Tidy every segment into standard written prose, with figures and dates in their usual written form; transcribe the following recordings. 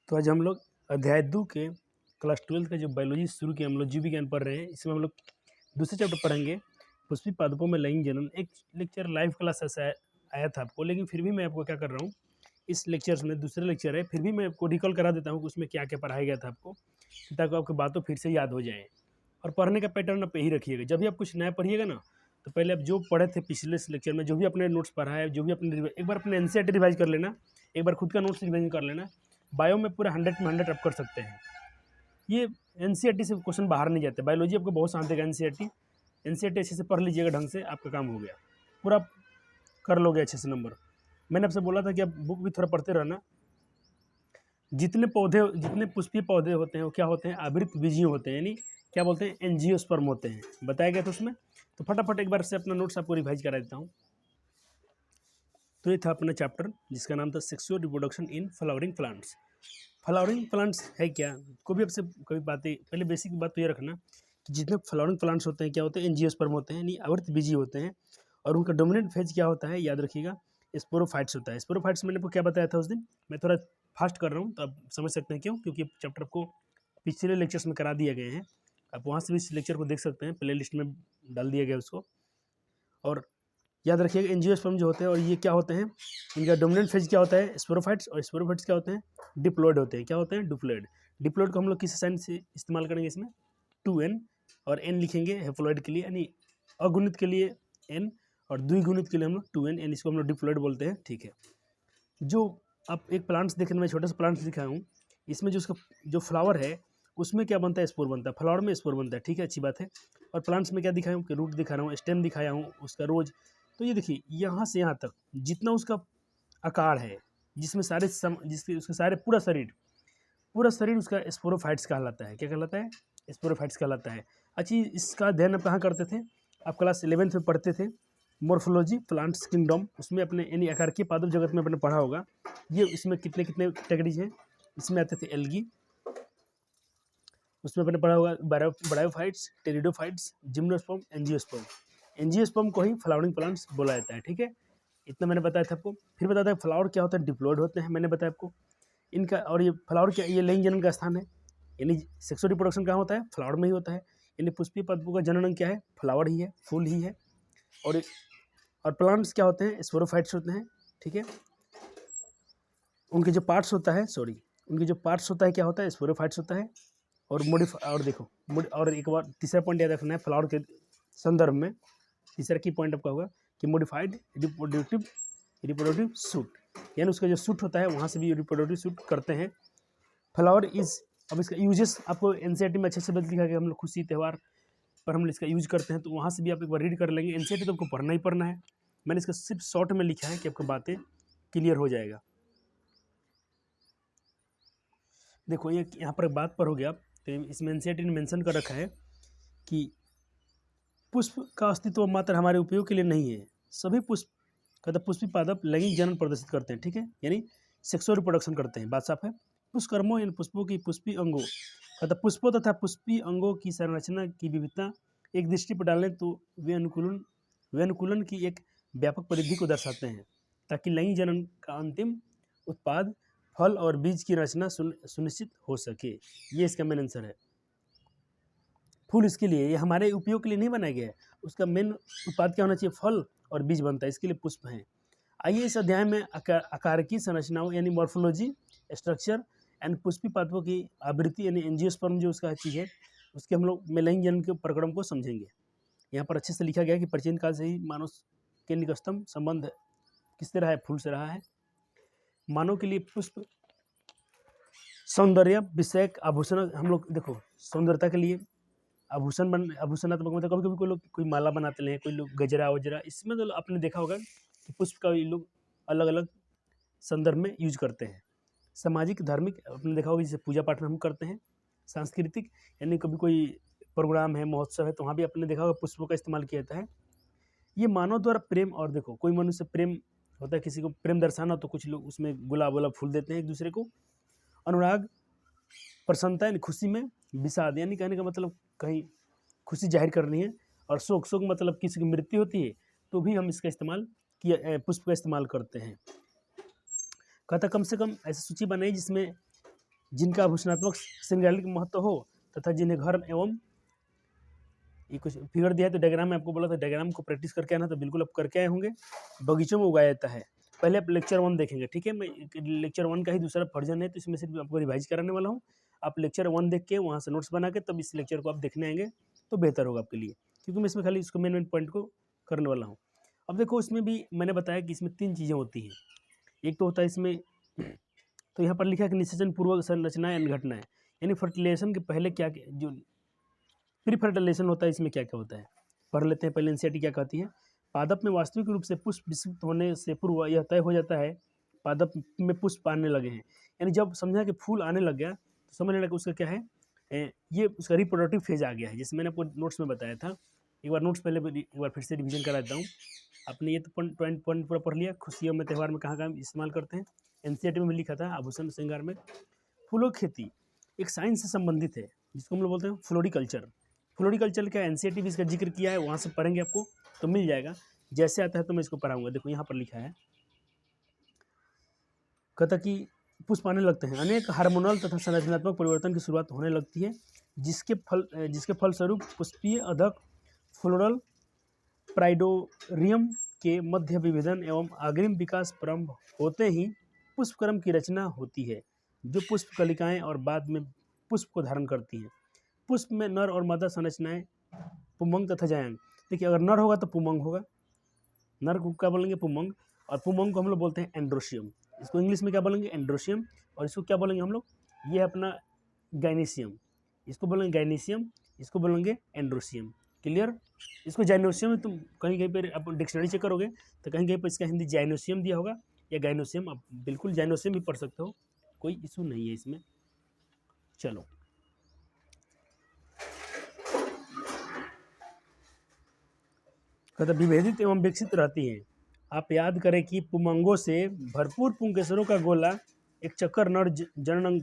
तो आज हम लोग अध्याय 2 के क्लास 12 का जो बायोलॉजी शुरू किया, हम लोग जीव विज्ञान पढ़ रहे हैं। इसमें हम लोग दूसरे चैप्टर पढ़ेंगे, पुष्पी पादपों में लैंगिक जनन। एक लेक्चर लाइव क्लास ऐसा आया था आपको, लेकिन फिर भी मैं आपको क्या कर रहा हूँ, इस लेक्चर्स में दूसरे लेक्चर है, फिर भी मैं आपको रिकॉल करा देता हूँ कि उसमें क्या क्या पढ़ाया गया था आपको, ताकि आपकी बातों फिर से याद हो जाए। और पढ़ने का पैटर्न आप यही रखिएगा। जब भी आप कुछ नया पढ़िएगा ना, तो पहले आप जो पढ़े थे पिछले लेक्चर में, जो भी अपने नोट्स पढ़ा है, जो भी अपने एक बार अपने एनसीईआरटी रिवाइज कर लेना, एक बार खुद का नोट्स रिवाइज कर लेना। बायो में पूरा 100 में 100 आप कर सकते हैं। ये एनसीईआरटी से क्वेश्चन बाहर नहीं जाते। बायोलॉजी आपको बहुत शांत देगा। एनसीईआरटी अच्छे से पढ़ लीजिएगा ढंग से, आपका काम हो गया, पूरा कर लोगे अच्छे से नंबर। मैंने आपसे बोला था कि आप बुक भी थोड़ा पढ़ते रहना। जितने पुष्पीय पौधे होते हैं वो क्या होते हैं, आवृत बीजीय होते हैं, यानी क्या बोलते हैं, एंजियोस्पर्म होते हैं, बताया गया था उसमें। तो फटाफट एक बार से अपना नोट्स आपको रिवाइज करा देता हूँ। तो ये था अपना चैप्टर जिसका नाम था sexual reproduction in flowering plants. Flowering plants है क्या, कोई भी आपसे कभी बातें, पहले बेसिक बात तो ये रखना कि जितने फ्लावरिंग प्लांट्स होते हैं क्या होते हैं, एंजियोस्पर्म होते हैं, यानी आवृत बीजी होते हैं। और उनका डोमिनेंट फेज क्या होता है, याद रखिएगा, स्पोरोफाइट्स होता है। स्पोरोफाइट्स मैंने आपको क्या बताया था उस दिन, मैं थोड़ा फास्ट कर रहा हूँ तो आप समझ सकते हैं क्यों, क्योंकि चैप्टर को पिछले लेक्चर्स में करा दिए गए हैं। आप वहाँ से भी इस लेक्चर को देख सकते हैं, प्ले लिस्ट में डाल दिया गया उसको। और याद रखिएगा एंजियोस्पर्म जो होते हैं, और ये क्या होते हैं, इनका डोमिनेंट फेज क्या होता है, स्पोरोफाइट्स। और स्पोरोफाइट्स क्या होते हैं, डिप्लॉयड होते हैं। क्या होते हैं, डिप्लॉयड। डिप्लॉयड को हम लोग किस साइन से इस्तेमाल करेंगे इसमें, 2n, और n लिखेंगे हेप्लॉयड के लिए, यानी अगुणित के लिए n, और द्विगुणित के लिए हम लोग 2n, यानी इसको हम लोग डिप्लॉयड बोलते हैं। ठीक है। जो आप एक प्लांट्स देखने में, छोटा सा प्लांट्स दिखाया हूँ, इसमें जो उसका जो फ्लावर है उसमें क्या बनता है, स्पोर बनता है। फ्लावर में स्पोर बनता है, ठीक है, अच्छी बात है। और प्लांट्स में क्या दिखाया हूँ कि रूट दिखा रहा हूँ, स्टेम दिखाया हूँ, उसका रोज। तो ये देखिए यहाँ से यहाँ तक जितना उसका आकार है, जिसमें जिसके उसके सारे पूरा शरीर उसका स्पोरोफाइट्स कहलाता है। क्या कहलाता है, स्पोरोफाइट्स कहलाता है। अच्छी, इसका अध्ययन आप कहाँ करते थे, आप क्लास 11th में पढ़ते थे, मॉर्फोलॉजी प्लांट्स किंगडम, उसमें अपने यानी आकार के पादप जगत में अपने पढ़ा होगा। ये इसमें कितने कितने कैटेगरीज हैं, इसमें आते थे एल्गी, उसमें अपने पढ़ा होगा bryophytes, pteridophytes, gymnosperm, angiosperm. Angiosperm को ही फ्लावरिंग प्लांट्स बोला जाता है। ठीक है, इतना मैंने बताया था आपको। फिर बताता है फ्लावर क्या होता है, डिप्लॉयड होते हैं, मैंने बताया आपको इनका। और ये फ्लावर क्या, ये लैंगिक जनन का स्थान है, यानी सेक्सुअल रिप्रोडक्शन कहाँ होता है, फ्लावर में ही होता है। यानी पुष्पीय पदपों का जनन क्या है, फ्लावर ही है, फूल ही है। और प्लांट्स क्या होते हैं, स्पोरोफाइट्स होते हैं। ठीक है, उनके जो पार्ट्स होता है, उनके जो पार्ट्स होता है क्या होता है, स्पोरोफाइट्स होता है। और देखो, और एक बार तीसरा पॉइंट याद रखना है फ्लावर के संदर्भ में। तीसरा की पॉइंट आपका होगा कि मॉडिफाइड रिप्रोडक्टिव सूट, यानी उसका जो सूट होता है वहाँ से भी रिप्रोडक्टिव सूट करते हैं। फ्लावर इज, अब इसका यूजेस आपको एनसीईआरटी में अच्छे से बता दिखा कि हम लोग खुशी त्यौहार पर हम इसका यूज करते हैं, तो वहाँ से भी आप एक बार रीड कर लेंगे। एनसीईआरटी तो आपको पढ़ना ही पढ़ना है, मैंने इसका सिर्फ शॉर्ट में लिखा है कि आपको बातें क्लियर हो जाएगा। देखो ये यहाँ पर बात पर हो गया, तो इसमें एनसीईआरटी ने मेंशन कर रखा है कि पुष्प का अस्तित्व मात्र हमारे उपयोग के लिए नहीं है। सभी पुष्पी पादप लैंगिक जनन प्रदर्शित करते हैं। ठीक है, यानी सेक्सुअल रिप्रोडक्शन करते हैं, बात साफ है। पुष्पकर्मों यानी पुष्पों की पुष्पी अंगों, पुष्पों तथा पुष्पी अंगों की संरचना की विविधता एक दृष्टि पर डालें तो वे अनुकूलन की एक व्यापक परिधि को दर्शाते हैं, ताकि लैंगिक जनन का अंतिम उत्पाद फल और बीज की रचना सुनिश्चित हो सके। ये इसका मेन आंसर है। फूल इसके लिए, ये हमारे उपयोग के लिए नहीं बनाया गया है, उसका मेन उत्पाद क्या होना चाहिए, फल और बीज बनता है, इसके लिए पुष्प हैं। आइए इस अध्याय में आकार की संरचनाओं यानी मॉर्फोलॉजी, स्ट्रक्चर एंड पुष्पी पादपों की आवृत्ति यानी एंजियोस्पर्म जो उसका चीज़ है, उसके हम लोग में लैंगिक जनन के प्रकरण को समझेंगे। यहाँ पर अच्छे से लिखा गया है कि प्राचीन काल से ही मानव के निकटतम संबंध किससे रहा है, फूल से रहा है। मानव के लिए पुष्प सौंदर्य विषयक आभूषण, हम लोग देखो सौंदर्यता के लिए आभूषणात्मक, मतलब कभी कभी कोई लोग कोई माला बनाते हैं, कोई लोग गजरा वजरा, इसमें तो आपने देखा होगा कि पुष्प का ये लोग अलग अलग संदर्भ में यूज करते हैं। सामाजिक धार्मिक आपने देखा होगा, जैसे पूजा पाठ में हम करते हैं। सांस्कृतिक, यानी कभी कोई प्रोग्राम है, महोत्सव है, तो वहाँ भी आपने देखा होगा पुष्पों का इस्तेमाल किया जाता है। ये मानव द्वारा प्रेम, और देखो कोई मनुष्य प्रेम होता है, किसी को प्रेम दर्शाना, तो कुछ लोग उसमें गुलाब फूल देते हैं एक दूसरे को। अनुराग, प्रसन्नता यानी खुशी में। विषाद यानी कहने का मतलब कहीं खुशी जाहिर करनी है। और शोक मतलब किसी की मृत्यु होती है तो भी हम इसका इस्तेमाल पुष्प का इस्तेमाल करते हैं। कहता कम से कम ऐसी सूची बनाई जिसमें जिनका आभूषणात्मक श्रृंगार महत्व हो तथा जिन्हें घर एवं ये कुछ फिगर दिया है, तो डायग्राम में आपको बोला था डायग्राम को प्रैक्टिस करके आना, तो बिल्कुल आप करके आए होंगे। बगीचों में उगाया जाता है। पहले आप लेक्चर 1 देखेंगे, ठीक है। मैं लेक्चर 1 का ही दूसरा वर्जन है, तो इसमें सिर्फ आपको रिवाइज कराने वाला हूँ। आप लेक्चर 1 देख के वहाँ से नोट्स बना के तब इस लेक्चर को आप देखने आएंगे तो बेहतर होगा आपके लिए, क्योंकि मैं इसमें खाली इसको मेन पॉइंट को करने वाला हूँ। अब देखो, इसमें भी मैंने बताया कि इसमें 3 चीज़ें होती हैं। एक तो होता है इसमें, तो यहाँ पर लिखा है कि निषेचन पूर्वक संरचनाएं एंड घटनाएं, यानी फर्टिलाइजेशन के पहले क्या जो प्री फर्टिलाइजेशन होता है, इसमें क्या क्या होता है पढ़ लेते हैं। पहले एनसीईआरटी क्या कहती है। पादप में वास्तविक रूप से पुष्प विकसित होने से पूर्व यह तय हो जाता है पादप में पुष्प आने लगे हैं, यानी जब समझा कि फूल आने लग गया तो समझ लेना कि उसका क्या है, ये उसका रिप्रोडक्टिव फेज आ गया है, जैसे मैंने आपको नोट्स में बताया था। एक बार नोट्स पहले एक बार फिर से रिवीजन करा देता हूँ। आपने ये तो पॉइंट पूरा पढ़ लिया। खुशियों में त्यौहार में कहाँ कहाँ इस्तेमाल करते हैं, एनसीईआरटी में लिखा था आभूषण श्रृंगार में। फूलों की खेती एक साइंस से संबंधित है, जिसको हम लोग बोलते हैं फ्लोरिकल्चर। फ्लोरिकल्चर का एनसीईआरटी भी इसका जिक्र किया है, वहाँ से पढ़ेंगे आपको तो मिल जाएगा। जैसे आता है तो मैं इसको पढ़ाऊंगा। देखो यहाँ पर लिखा है, कहता कि पुष्प आने लगते हैं, अनेक हार्मोनल तथा संरचनात्मक परिवर्तन की शुरुआत होने लगती है, जिसके फलस्वरूप पुष्पीय अधक फ्लोरल प्राइडोरियम के मध्य विभेदन एवं अग्रिम विकास प्रारंभ होते ही पुष्पक्रम की रचना होती है, जो पुष्प कलिकाएं और बाद में पुष्प को धारण करती हैं। पुष्प में नर और मादा संरचनाएं पुमंग तथा जायंग। देखिए, अगर नर होगा तो पुमंग होगा, नर को क्या बोलेंगे, पुमंग, और पुमंग को हम लोग बोलते हैं एंड्रोशियम। इसको इंग्लिश में क्या बोलेंगे, एंड्रोशियम, और इसको क्या बोलेंगे हम लोग, ये है अपना गाइनेशियम। इसको बोलेंगे गाइनेशियम, इसको बोलेंगे एंड्रोशियम। क्लियर। इसको जाइनोशियम, तुम कहीं कहीं पर आप डिक्शनरी चेक करोगे तो कहीं कहीं पर इसका हिंदी जाइनोशियम दिया होगा या गाइनोशियम, आप बिल्कुल जाइनोशियम भी पढ़ सकते हो, कोई इशू नहीं है इसमें। चलो, कहता विभेदित एवं विकसित रहती हैं। आप याद करें कि पुमंगों से भरपूर पुंकेसरों का गोला एक चक्कर नर जननांग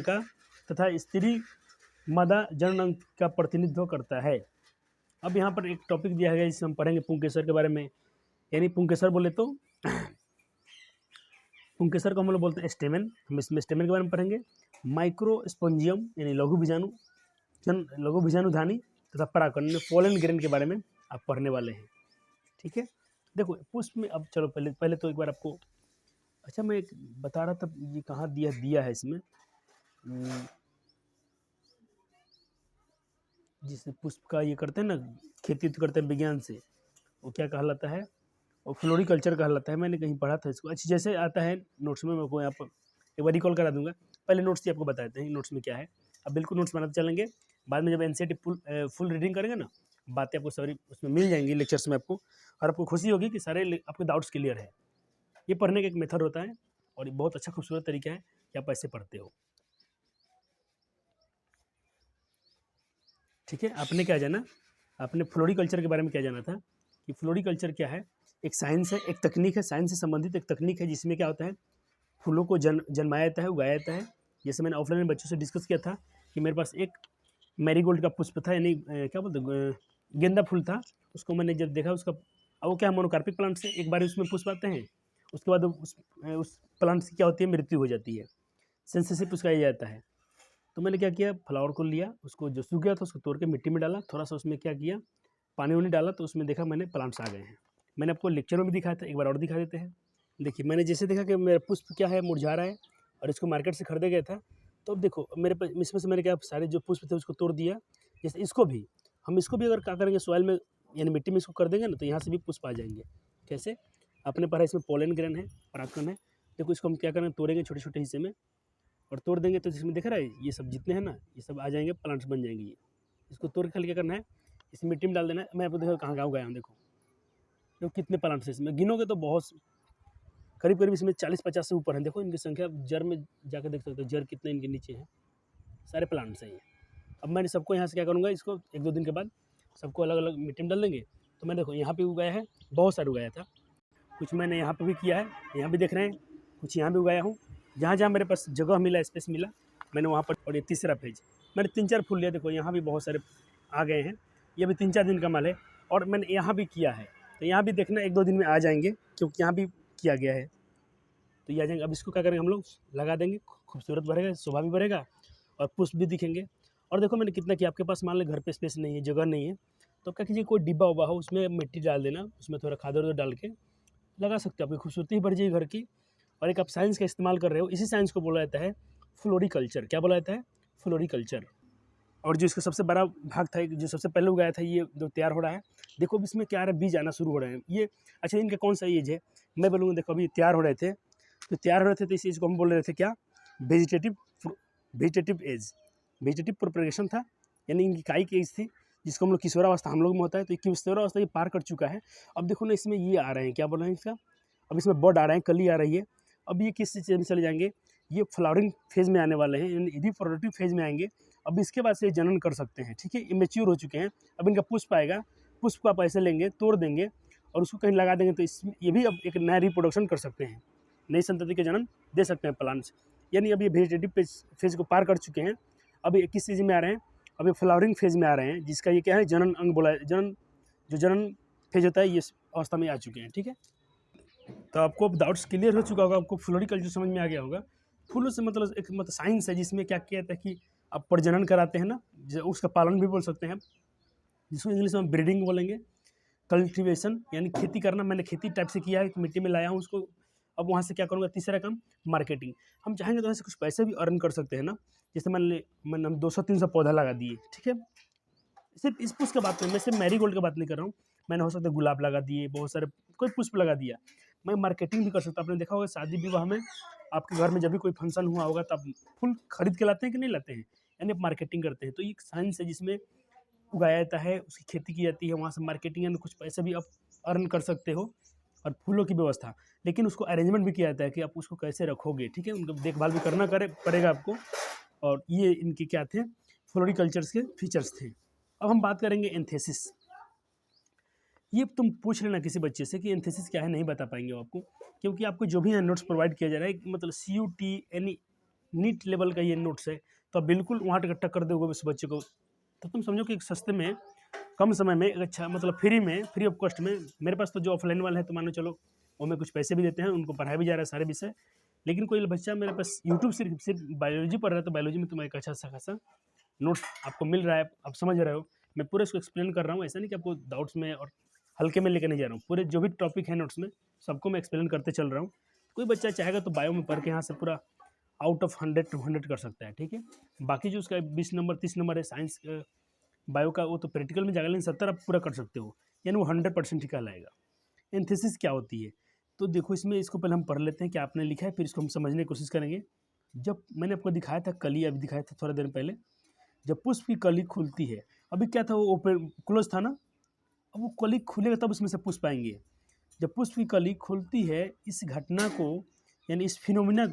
का तथा स्त्री मादा जननांग का प्रतिनिधित्व करता है। अब यहाँ पर एक टॉपिक दिया गया जिसे हम पढ़ेंगे पुंकेसर के बारे में, यानी पुंकेसर बोले तो पुंकेसर को हम लोग बोलते हैं स्टेमेन। हम इसमें स्टेमेन के बारे में पढ़ेंगे। माइक्रोस्पोंजियम यानी लघु बीजाणुधानी तथा परागकण पोलन ग्रेन के बारे में आप पढ़ने वाले हैं, ठीक है। देखो पुष्प में, अब चलो पहले तो एक बार आपको, अच्छा मैं एक बता रहा था, ये कहाँ दिया है इसमें, जिससे पुष्प का ये करते हैं ना, खेती तो करते हैं विज्ञान से, वो क्या कहलाता है, और फ्लोरिकल्चर कहलाता है। मैंने कहीं पढ़ा था इसको। अच्छा, जैसे आता है नोट्स में, मैं आपको यहाँ पर एक बार रिकॉल करा दूंगा। पहले नोट्स ही आपको बताते हैं नोट्स में क्या है। अब बिल्कुल नोट्स बनाते चलेंगे, बाद में जब एनसीईआरटी फुल रीडिंग करेंगे ना, बातें आपको सारी उसमें मिल जाएंगी लेक्चर्स में आपको, और आपको खुशी होगी कि सारे आपके डाउट्स क्लियर है। ये पढ़ने का एक मेथड होता है और ये बहुत अच्छा खूबसूरत तरीका है कि आप ऐसे पढ़ते हो, ठीक है। आपने क्या जाना, आपने फ्लोरिकल्चर के बारे में क्या जाना था कि फ्लोरिकल्चर क्या है, एक साइंस है, एक तकनीक है, साइंस से संबंधित एक तकनीक है, जिसमें क्या होता है, फूलों को जन्माया जाता है, उगाया जाता है। जैसे मैंने ऑफलाइन में बच्चों से डिस्कस किया था कि मेरे पास एक मैरीगोल्ड का पुष्प था, यानी क्या बोलते गेंदा फूल था। उसको मैंने जब देखा, उसका अब वो क्या मोनोकार्पिक प्लांट से एक बार उसमें पुष्प आते हैं, उसके बाद उस प्लांट से क्या होती है, मृत्यु हो जाती है, सेंसरशिप उसका ये जाता है। तो मैंने क्या किया, फ्लावर को लिया, उसको जो सूख गया था उसको तोड़ के मिट्टी में डाला, थोड़ा सा उसमें क्या किया, पानी वानी डाला, तो उसमें देखा मैंने प्लांट्स आ गए हैं। मैंने आपको लेक्चर में भी दिखाया था, एक बार और दिखा देते हैं। देखिए, मैंने जैसे देखा कि मेरा पुष्प क्या है, मुरझा रहा है, और इसको मार्केट से खरीदे गया था। तो अब देखो मेरे पास इसमें से मैंने क्या सारे जो पुष्प थे उसको तोड़ दिया। जैसे इसको भी अगर क्या करेंगे, सॉइल में यानी मिट्टी में इसको कर देंगे ना, तो यहाँ से भी पुष्प आ जाएंगे। कैसे, अपने पास इसमें पोलन ग्रेन है, परागकण है। देखो इसको हम क्या करेंगे, तोड़ेंगे छोटे छोटे हिस्से में और तोड़ देंगे, तो जिसमें दिख रहा है ये सब जितने हैं ना, ये सब आ जाएंगे, प्लांट्स बन जाएंगे। ये इसको तोड़ के खाली क्या करना है, इस मिट्टी में डाल देना है। मैं आपको देखो कहाँ उगाया हूँ, देखो कितने प्लांट्स हैं इसमें, गिनोगे तो बहुत करीब करीब इसमें 40-50 से ऊपर हैं। देखो इनकी संख्या, जड़ में जाकर देख सकते हो, जड़ कितने इनके नीचे हैं, सारे प्लांट्स हैं ये। अब मैंने सबको यहाँ से क्या करूँगा, इसको 1-2 दिन के बाद सबको अलग अलग मिट्टी में डाल देंगे। तो मैं देखो यहाँ पे उगाया है, बहुत सारे उगाया था, कुछ मैंने यहाँ पे भी किया है, यहाँ भी देख रहे हैं, कुछ यहाँ भी उगाया हूँ। जहाँ जहाँ मेरे पास जगह मिला, स्पेस मिला, मैंने वहाँ पर। और ये तीसरा पेज मैंने 3-4 फूल लिया, देखो यहाँ भी बहुत सारे आ गए हैं, ये भी 3-4 दिन का माल है। और मैंने यहाँ भी किया है, तो यहाँ भी देखना 1-2 दिन में आ जाएंगे, क्योंकि यहाँ भी किया गया है। तो ये आ जाएंगे। अब इसको क्या करेंगे हम लोग, लगा देंगे, खूबसूरत बढ़ेगा, शोभा भी बढ़ेगा और पुष्प भी दिखेंगे। और देखो मैंने कितना किया, आपके पास मान लो घर पे स्पेस नहीं है, जगह नहीं है, तो क्या कीजिए, कोई डिब्बा उब्बा हो उसमें मिट्टी डाल देना, उसमें थोड़ा खाद वाद डाल के लगा सकते हो, आपकी खूबसूरती ही बढ़ जाएगी घर की। और एक आप साइंस का इस्तेमाल कर रहे हो, इसी साइंस को बोला जाता है फ्लोरिकल्चर। क्या बोला जाता है? फ्लोरिकल्चर। और जो इसका सबसे बड़ा भाग था, जो सबसे पहले उगाया था, ये जो तैयार हो रहा है, देखो अब इसमें क्या आ रहा है, बीज आना शुरू हो रहे हैं ये। अच्छा, इनका कौन सा एज है मैं बोलूँगा, देखो अभी तैयार हो रहे थे, तो तैयार हो रहे थे तो इस चीज़ को हम बोल रहे थे क्या, वेजिटेटिव एज, वेजिटेटिव प्रोपगेशन था, यानी इनकी काई की एज थी, जिसको हम लोग किशोरावस्था हम लोग में होता है, तो किशोरावस्था ये पार कर चुका है। अब देखो ना, इसमें ये आ रहे हैं, क्या बोल रहे हैं इसका, अब इसमें बड आ रहे हैं, कली आ रही है। अब ये किस चीज़ में चले जाएंगे, ये फ्लावरिंग फेज़ में आने वाले हैं, यानी रिप्रोडक्टिव फेज़ में आएंगे। अब इसके बाद से ये जनन कर सकते हैं, ठीक है, ये मैच्योर हो चुके हैं। अब इनका पुष्प आएगा, पुष्प को आप ऐसे लेंगे, तोड़ देंगे और उसको कहीं लगा देंगे, तो इसमें ये भी अब एक नया रिप्रोडक्शन कर सकते हैं, नई संतति के जन्म दे सकते हैं प्लांट्स। यानी अब ये वेजिटेटिव फेज़ को पार कर चुके हैं। अब ये किस चीज़ में आ रहे हैं, अब ये फ्लावरिंग फेज़ में आ रहे हैं, जिसका ये क्या है, जनन अंग बोला है, जनन, जो जनन फेज़ होता है, ये अवस्था में आ चुके हैं, ठीक है। तो आपको अब डाउट्स क्लियर हो चुका होगा, आपको फ्लोरिकल्चर समझ में आ गया होगा। फूलों से मतलब एक मतलब साइंस है, जिसमें क्या किया जाता है कि आप प्रजनन कराते हैं ना, उसका पालन भी बोल सकते हैं आप, जिसको इंग्लिश में ब्रीडिंग बोलेंगे। कल्टिवेशन यानी खेती करना, मैंने खेती टाइप से किया है, तो मिट्टी में लाया हूँ उसको, अब वहाँ से क्या करूँगा, तीसरा काम मार्केटिंग। हम चाहेंगे तो ऐसे कुछ पैसे भी अर्न कर सकते हैं ना, जैसे मैंने हम 200-300 पौधा लगा दिए, ठीक है। सिर्फ इस पुष्प की बात नहीं, मैं सिर्फ मैरीगोल्ड की बात नहीं कर रहा हूँ, मैंने हो सकता है गुलाब लगा दिए, बहुत सारे कोई पुष्प लगा दिया, मैं मार्केटिंग भी कर सकता हूँ। आपने देखा होगा शादी विवाह में, आपके घर में जब भी कोई फंक्शन हुआ होगा, तो आप फूल खरीद के लाते हैं कि नहीं लाते हैं, यानी आप मार्केटिंग करते हैं। तो ये एक साइंस है, जिसमें उगाया जाता है, उसकी खेती की जाती है, वहाँ से मार्केटिंग यानी कुछ पैसे भी आप अर्न कर सकते हो। और फूलों की व्यवस्था, लेकिन उसको अरेंजमेंट भी किया जाता है कि आप उसको कैसे रखोगे, ठीक है, उनका देखभाल भी करना पड़ेगा आपको। और ये इनके क्या थे, फ्लोरिकल्चर्स के फीचर्स थे। अब हम बात करेंगे एंथेसिस। ये तुम पूछ लेना किसी बच्चे से कि एंथेसिस क्या है, नहीं बता पाएंगे वो आपको, क्योंकि आपको जो भी यहाँ नोट्स प्रोवाइड किया जा रहा है, मतलब CUT यानी नीट लेवल का ये नोट्स है, तो आप बिल्कुल वहाँ टक कर दोगे उस बच्चे को, तो तुम समझो कि एक सस्ते में, कम समय में, अच्छा मतलब फ्री ऑफ कॉस्ट में। मेरे पास तो जो ऑफलाइन वाला है, तो मान लो चलो वो में कुछ पैसे भी देते हैं, उनको पढ़ाया भी जा रहा है सारे विषय। लेकिन कोई बच्चा मेरे पास यूट्यूब सिर्फ बायोलॉजी पढ़ रहा है, तो बायोलॉजी में तुम्हें एक अच्छा खासा नोट्स आपको मिल रहा है, आप समझ रहे हो। मैं पूरा इसको एक्सप्लेन कर रहा हूँ, ऐसा नहीं कि आपको डाउट्स में और हल्के में लेकर नहीं जा रहा हूँ, पूरे जो भी टॉपिक है नोट्स में सबको मैं एक्सप्लेन करते चल रहा हूँ। कोई बच्चा चाहेगा तो बायो में पढ़ के यहाँ से पूरा आउट ऑफ 100 to 100 कर सकता है, ठीक है। बाकी जो उसका 20 नंबर 30 नंबर है साइंस बायो का, वो तो प्रैक्टिकल में जाएगा, लेकिन 70 आप पूरा कर सकते हो, यानी वो 100% ही कहलाएगा। एंथेसिस क्या होती है, तो देखो इसमें, इसको पहले हम पढ़ लेते हैं कि आपने लिखा है, फिर इसको हम समझने की कोशिश करेंगे। जब मैंने आपको दिखाया था कली, अभी दिखाया था थोड़ा देर पहले, जब पुष्प की कली खुलती है, अभी क्या था, वो ओपन क्लोज था ना, अब वो कली खुलेगा तब उसमें से पुष्प आएंगे। जब पुष्प की कली खुलती है, इस घटना को, यानी इस फिनोमिना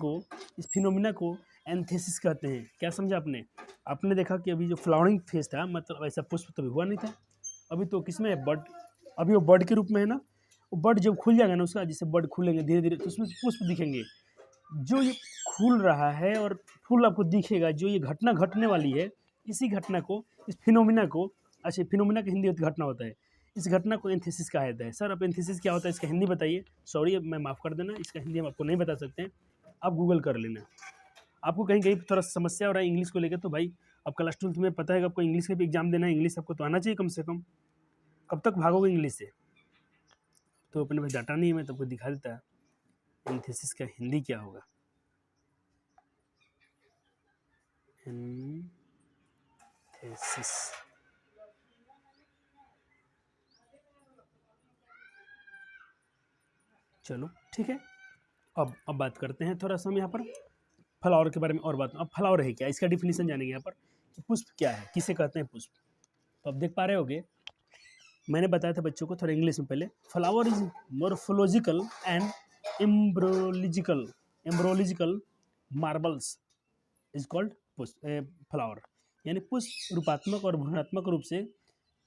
को एंथेसिस कहते हैं। क्या समझा आपने? आपने देखा कि अभी जो फ्लावरिंग फेज था, मतलब ऐसा पुष्प तभी हुआ नहीं था, अभी तो किसमें है, बड, अभी वो बड के रूप में है ना, वो बड जब खुल जाएगा ना उसका, जैसे बड खुलेंगे धीरे धीरे, तो उसमें पुष्प दिखेंगे। जो ये खुल रहा है और फूल आपको दिखेगा, जो ये घटना घटने वाली है, इसी घटना को, इस फिनोमिना को, अच्छा फिनोमिना की हिंदी घटना होता है, इस घटना को एंथेसिस कहा जाता है। सर अब एंथेसिस क्या होता है, इसका हिंदी बताइए। सॉरी, मैं माफ़ कर देना, इसका हिंदी हम आपको नहीं बता सकते हैं, आप गूगल कर लेना। आपको कहीं कहीं थोड़ा समस्या हो रहा है इंग्लिश को लेकर, तो भाई अब क्लास 12 में पता है कि आपको इंग्लिश का भी एग्जाम देना है, इंग्लिश आपको तो आना चाहिए कम से कम। कब तक भागोगे इंग्लिश से? तो अपने पास डाटा नहीं है, मैं तुमको दिखा देता है एंथेसिस का हिंदी क्या होगा। एंथेसिस, चलो ठीक है। अब बात करते हैं थोड़ा सा हम यहाँ पर फ्लावर के बारे में और बात। अब फ्लावर है क्या, इसका डिफिनीशन जानेंगे यहाँ पर कि पुष्प क्या है, किसे कहते हैं पुष्प। तो अब देख पा रहे होगे, मैंने बताया था बच्चों को थोड़ा इंग्लिश में पहले, flower is morphological and embryological marbles is called flower, यानी पुष्प रूपात्मक और भ्रूणात्मक रूप से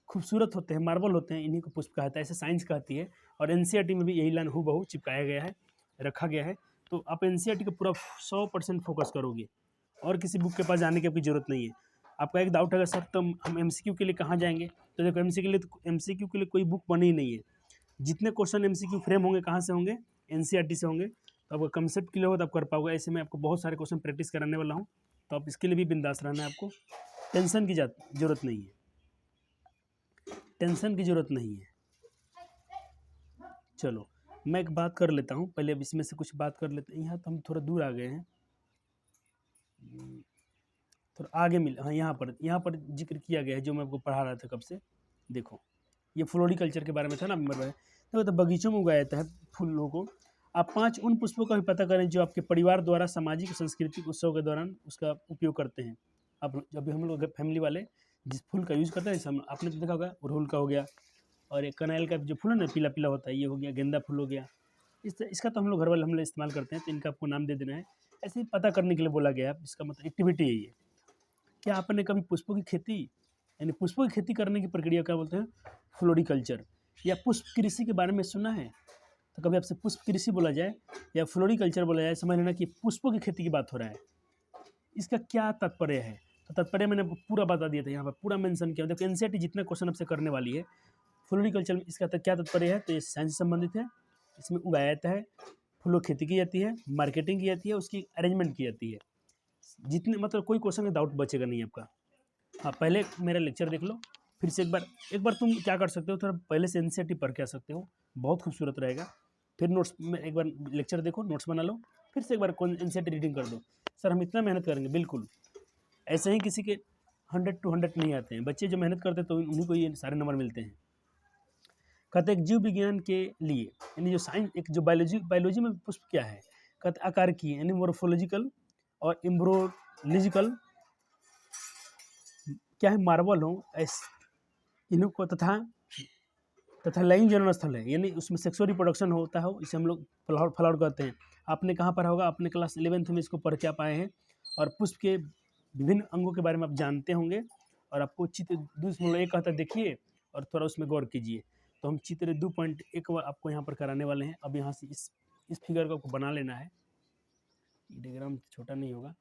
खूबसूरत होते हैं, मार्बल होते हैं, इन्हीं को पुष्प कहता है, ऐसे साइंस कहती है। और NCERT में भी यही लाइन हूबहू चिपकाया गया है, रखा गया है। तो आप NCERT का पूरा 100% फोकस करोगे, और किसी बुक के पास जाने की आपकी जरूरत नहीं है। आपका एक डाउट अगर सर तो हम MCQ के लिए कहाँ जाएंगे, तो देखो MCQ के लिए कोई बुक बनी ही नहीं है। जितने क्वेश्चन MCQ फ्रेम होंगे कहाँ से होंगे, NCERT से होंगे। तो आपका कंसेप्ट क्लियर हो तो आप कर पाओगे। ऐसे में आपको बहुत सारे क्वेश्चन प्रैक्टिस कराने वाला हूँ, तो आप इसके लिए भी बिंदास रहना है, आपको टेंशन की जरूरत नहीं है, टेंशन की जरूरत नहीं है। चलो मैं एक बात कर लेता हूँ पहले, अब इसमें से कुछ बात कर लेते हैं। यहाँ तो हम थोड़ा दूर आ गए हैं, थोड़ा आगे मिल, हाँ यहाँ पर जिक्र किया गया है जो मैं आपको पढ़ा रहा था कब से। देखो ये फ्लोरिकल्चर के बारे में था ना नंबर में। देखो तो बगीचों में उगाया जाता है फूलों को। आप 5 उन पुष्पों का भी पता करें जो आपके परिवार द्वारा सामाजिक सांस्कृतिक उत्सव के दौरान उसका उपयोग करते हैं। अब जब हम लोग फैमिली वाले जिस फूल का यूज़ करते हैं, आपने तो देखा होगा अड़हुल का हो गया, और एक कनैल का जो फूल है ना पीला पीला होता है, ये हो गया, गेंदा फूल हो गया। इसका तो हम लोग घर वाले हम लोग इस्तेमाल करते हैं, तो इनका आपको नाम दे देना है। ऐसे ही पता करने के लिए बोला गया है, इसका मतलब एक्टिविटी है ये। क्या आपने कभी पुष्पों की खेती यानी पुष्पों की खेती करने की प्रक्रिया क्या बोलते हैं, फ्लोरिकल्चर, या पुष्प कृषि के बारे में सुना है? तो कभी आपसे पुष्प कृषि बोला जाए या फ्लोरिकल्चर बोला जाए, समझ लेना कि पुष्पों की खेती की बात हो रहा है। इसका क्या तात्पर्य है? तो तात्पर्य मैंने पूरा बता दिया था, यहाँ पर पूरा मेंशन किया। देखो एनसीईआरटी जितना क्वेश्चन आपसे करने वाली है फ्लोरिकल्चर में, इसका क्या तात्पर्य है, तो ये साइंस से संबंधित है। इसमें उगाया जाता है, फूलों की खेती की जाती है, मार्केटिंग की जाती है, उसकी अरेंजमेंट की जाती है। जितने मतलब कोई क्वेश्चन का डाउट बचेगा नहीं आपका। हाँ पहले मेरा लेक्चर देख लो, फिर से एक बार तुम क्या कर सकते हो, थोड़ा पहले से एनसीईआरटी पढ़ के आ सकते हो, बहुत खूबसूरत रहेगा। फिर नोट्स में एक बार लेक्चर देखो, नोट्स बना लो, फिर से एक बार एनसीईआरटी रीडिंग कर दो। सर हम इतना मेहनत करेंगे, बिल्कुल ऐसे ही किसी के 100 to 100 नहीं आते हैं। बच्चे जो मेहनत करते हैं तो उन्हीं को ये सारे नंबर मिलते हैं। कहते हैं जीव विज्ञान के लिए यानी जो साइंस, एक जो बायोलॉजी में पुष्प क्या है, कहते आकार की यानी मोर्फोलॉजिकल और एम्ब्रोलॉजिकल क्या है, मार्बल हो इनको तथा लाइन जनन स्थल है, यानी उसमें सेक्सुअल रिप्रोडक्शन होता हो, इसे हम लोग फ्लावर कहते हैं। आपने कहाँ पढ़ा होगा, अपने क्लास 11th में इसको पढ़ के आप आए हैं, और पुष्प के विभिन्न अंगों के बारे में आप जानते होंगे। और आपको चित्र 2.1 कहता देखिए और थोड़ा उसमें गौर कीजिए। तो हम चित्र 2.1 आपको यहाँ पर कराने वाले हैं। अब यहाँ से इस फिगर को आपको बना लेना है। डायग्राम छोटा नहीं होगा,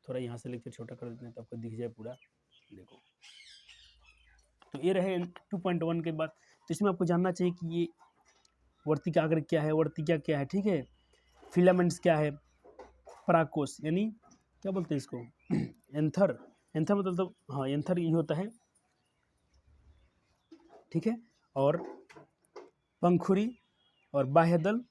थोड़ा यहाँ से लेकर छोटा कर देते हैं तो आपको दिख जाए पूरा। देखो तो ये रहे 2.1 के बाद। तो इसमें आपको जानना चाहिए कि ये वर्तिका आग्र क्या है, वर्तिका क्या है, ठीक है, फिलामेंट्स क्या है, परागकोश यानी क्या बोलते हैं इसको एंथर मतलब हाँ एंथर ये होता है, ठीक है, और पंखुड़ी और बाह्यदल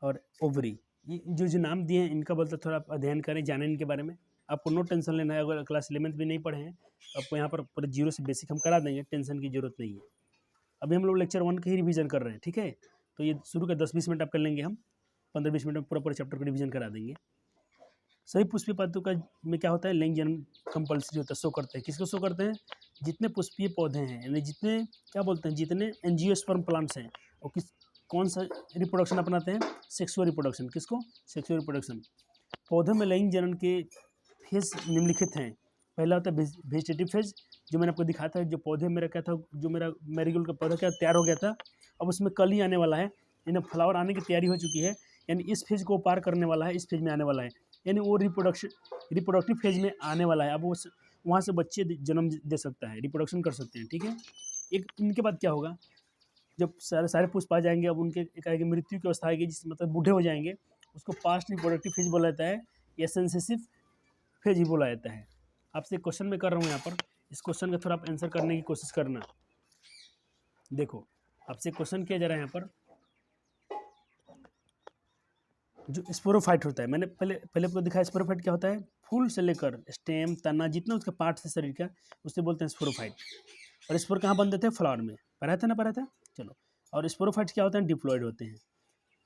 और ओवरी, ये जो नाम दिए हैं इनका बोलते थोड़ा आप अध्ययन करें, जानें इनके बारे में। आपको नो टेंशन लेना है, अगर क्लास 11th भी नहीं पढ़े हैं तो आपको यहाँ पर पूरे जीरो से बेसिक हम करा देंगे, टेंशन की जरूरत नहीं है। अभी हम लोग लेक्चर 1 का ही रिवीजन कर रहे हैं, ठीक है। तो ये शुरू का 10-20 मिनट आप कर लेंगे, हम 15-20 मिनट में पूरा चैप्टर का रिवीजन करा देंगे। सभी पुष्पीय पौधों का में क्या होता है, लिंग जन्म कंपल्सरी होता है, शो करते हैं। किसको शो करते हैं, जितने पुष्पीय पौधे हैं यानी जितने क्या बोलते हैं, जितने एंजियोस्पर्म प्लांट्स हैं, और कौन सा रिप्रोडक्शन अपनाते हैं, सेक्सुअल रिप्रोडक्शन। किसको, सेक्सुअल रिप्रोडक्शन। पौधों में लैंगिक जनन के फेज निम्नलिखित हैं। पहला होता है वेजिटेटिव फेज, जो मैंने आपको दिखाया था, जो पौधे मेरा क्या था, जो मेरा मैरीगोल्ड का पौधा क्या तैयार हो गया था, अब उसमें कली आने वाला है, यानी फ्लावर आने की तैयारी हो चुकी है, यानी इस फेज को पार करने वाला है, इस फेज में आने वाला है, यानी वो रिप्रोडक्टिव फेज में आने वाला है। अब वो वहाँ से बच्चे जन्म दे सकता है, रिप्रोडक्शन कर सकते हैं, ठीक है। एक इनके बाद क्या होगा, जब सारे पुष्प आ जाएंगे, अब उनके एक मृत्यु की अवस्था आएगी, जिस मतलब बूढ़े हो जाएंगे, उसको पास्ट रिप्रोडक्टिव फेज बोला जाता है, या सेंसेसिव फेज ही बोला जाता है। आपसे क्वेश्चन में कर रहा हूँ यहाँ पर, इस क्वेश्चन का थोड़ा आप आंसर करने की कोशिश करना। देखो आपसे क्वेश्चन किया जा रहा है यहाँ पर, जो स्पोरोफाइट होता है, मैंने पहले आपको दिखाया स्पोरोफाइट क्या होता है, फूल से लेकर स्टेम तना जितना उसका पार्ट है शरीर का, उससे बोलते हैं स्पोरोफाइट। और स्पोर कहाँ बनते थे, फ्लावर में। पढ़ा था। चलो, और स्पोरोफाइट्स क्या होते हैं, डिप्लॉयड होते हैं।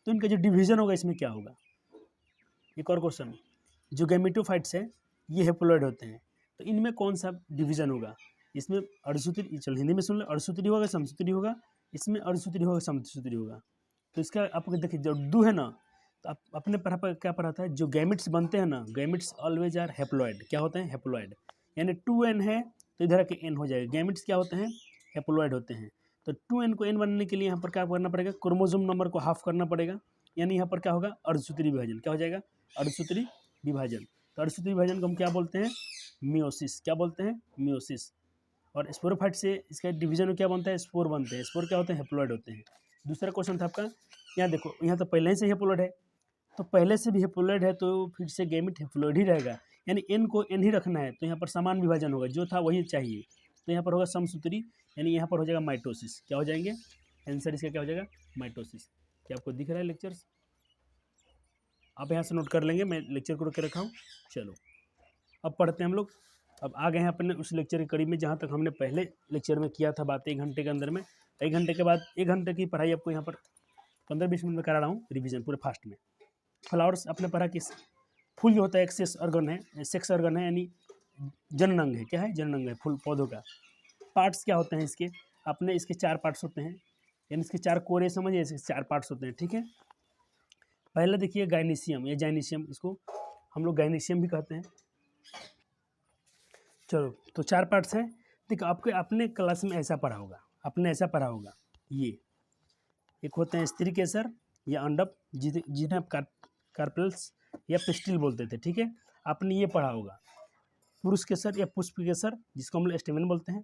तो इनका जो डिवीजन होगा इसमें क्या होगा, एक और क्वेश्चन, जो गैमेटोफाइट्स है ये हेप्लॉयड होते हैं, तो इनमें कौन सा डिवीजन होगा, इसमें अर्धसूत्री, चल हिंदी में सुन लो, अर्धसूत्री होगा समसूत्री होगा, इसमें अर्धसूत्री होगा समसूत्री होगा। तो इसका आपको देखिए जो डू है ना, तो आप अपने पढ़ा पर क्या पढ़ा था, जो गैमेट्स बनते हैं ना, गैमेट्स ऑलवेज आर हेप्लॉयड, क्या होते हैं, हेप्लॉयड, यानी 2n है तो इधर आके n हो जाएगा। गैमेट्स क्या होते हैं, हेप्लॉयड होते हैं। तो 2n को n बनने के लिए यहाँ पर क्या करना पड़ेगा, क्रोमोसोम नंबर को हाफ करना पड़ेगा, यानी यहाँ पर क्या होगा, अर्धसूत्री विभाजन, क्या हो जाएगा, अर्धसूत्री विभाजन। तो अर्धसूत्री विभाजन को हम क्या बोलते हैं, मियोसिस, क्या बोलते हैं, मियोसिस। और स्पोरोफाइट से इसका डिवीजन में क्या बनता है, स्पोर बनते हैं। स्पोर क्या होते हैं, हेप्लॉयड होते हैं। दूसरा क्वेश्चन था आपका, यहाँ देखो, यहाँ तो पहले ही से हेप्लॉयड है, तो पहले से भी हेप्लोइड है तो फिर से गैमेट हेप्लोइड ही रहेगा, यानी एन को एन ही रखना है, तो यहाँ पर समान विभाजन होगा, जो था वही चाहिए, तो यहाँ पर होगा समसूत्री, यानी यहाँ पर हो जाएगा माइटोसिस। क्या हो जाएंगे आंसर इसका, क्या हो जाएगा माइटोसिस। क्या आपको दिख रहा है लेक्चर्स? आप यहाँ से नोट कर लेंगे, मैं लेक्चर को रोक के रखा हूँ। चलो अब पढ़ते हैं हम लोग। अब आ गए हैं अपने उस लेक्चर के करीब में जहाँ तक हमने पहले लेक्चर में किया था बातें 1 घंटे के अंदर में। 1 घंटे के बाद 1 घंटे की पढ़ाई आपको यहाँ पर 15-20 मिनट में करा रहा हूँ रिवीजन पूरे फास्ट में। फ्लावर्स आपने पढ़ा कि फूल जो होता है एक सेक्स ऑर्गन है, यानी जननांग है। क्या है? जननांग है फूल पौधों का। पार्ट्स क्या होते हैं इसके? अपने इसके 4 पार्ट्स होते हैं, यानी इसके 4 कोरे समझिए, इसके 4 पार्ट्स होते हैं। ठीक है, पहले देखिए गाइनीशियम या जाइनीशियम, इसको हम लोग गाइनीशियम भी कहते हैं। चलो तो 4 पार्ट्स हैं। देखो आपके अपने क्लास में ऐसा पढ़ा होगा, आपने ऐसा पढ़ा होगा, ये एक होते हैं स्त्री केसर या अंडप, जिन्हें आप कार्पेल्स या पिस्टिल बोलते थे। ठीक है, आपने ये पढ़ा होगा। पुरुष केसर या पुष्प केसर, जिसको हम लोग स्टेमन बोलते हैं।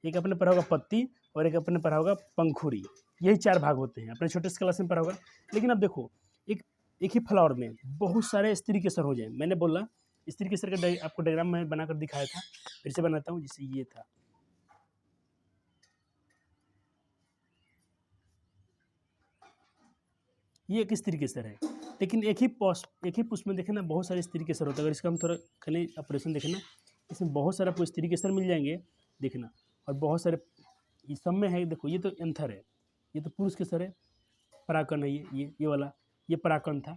एक अपने पढ़ा होगा पत्ती, और एक अपने पढ़ा होगा पंखुड़ी। यही 4 भाग होते हैं, अपने छोटे से क्लास में पढ़ा होगा। लेकिन अब देखो एक ही फ्लावर में बहुत सारे स्त्री केसर हो जाए। मैंने बोला स्त्री केसर का आपको डायग्राम में बनाकर दिखाया था, फिर से बनाता हूँ। जैसे ये था, ये एक स्त्री केसर है, लेकिन एक ही पुष्प में देखे ना बहुत सारे स्त्री केसर होता है। अगर इसका हम थोड़ा खाली ऑपरेशन देखें ना, इसमें बहुत सारा स्त्री केसर मिल जाएंगे देखना, और बहुत सारे इस सब में है। देखो ये तो एंथर है, ये तो पुरुष केसर है, पराकन है, ये वाला ये पराकन था।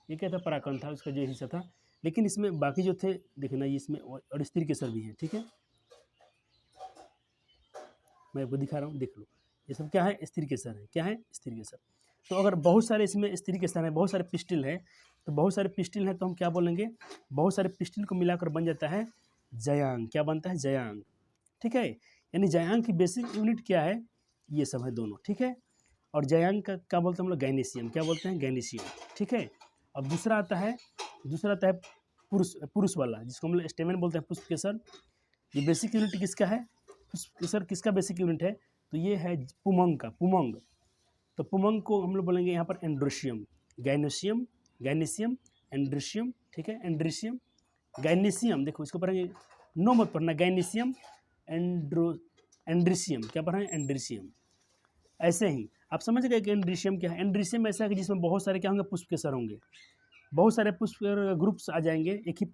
ये क्या था? पराकन था, उसका जो हिस्सा था। लेकिन इसमें बाकी जो थे देखना, ये इसमें और स्त्री केसर भी है। ठीक है, मैं आपको दिखा रहा हूँ, देख लो। ये सब क्या है? स्त्री केसर है। क्या है? स्त्री केसर। तो अगर बहुत सारे इसमें स्त्री केसर है, बहुत सारे पिस्टिल है, तो बहुत सारे पिस्टिल हैं तो हम क्या बोलेंगे? बहुत सारे पिस्टिल को मिलाकर बन जाता है जयांग। क्या बनता है? जयांग। ठीक है, यानी जयांग की बेसिक यूनिट क्या है? ये सब है दोनों। ठीक है, और जयांग का क्या बोलते हैं हम लोग? गैनीशियम। क्या बोलते हैं? गैनीशियम। ठीक है, अब दूसरा आता है पुरुष वाला, जिसको हम लोग स्टेमन बोलते हैं, पुष्प केसर। ये बेसिक यूनिट किसका है? पुष्प केसर किसका बेसिक यूनिट है? तो ये है पुमंग का, पुमंग। तो पुमंग को हम लोग बोलेंगे यहाँ पर एंड्रोशियम। गैनीशियम एंड्रोशियम। ठीक है, एंड्रीशियम गैनीशियम। देखो इसको पढ़ेंगे, नो मत पढ़ना, गैनीशियम एंड्रीशियम। क्या पढ़ा है? एंड्रीशियम। ऐसे ही आप समझ गए कि एंड्रीशियम क्या है? एंड्रीशियम ऐसा है कि जिसमें बहुत सारे क्या होंगे? पुष्प केसर होंगे। बहुत सारे पुष्प ग्रुप्स आ जाएंगे, एक ही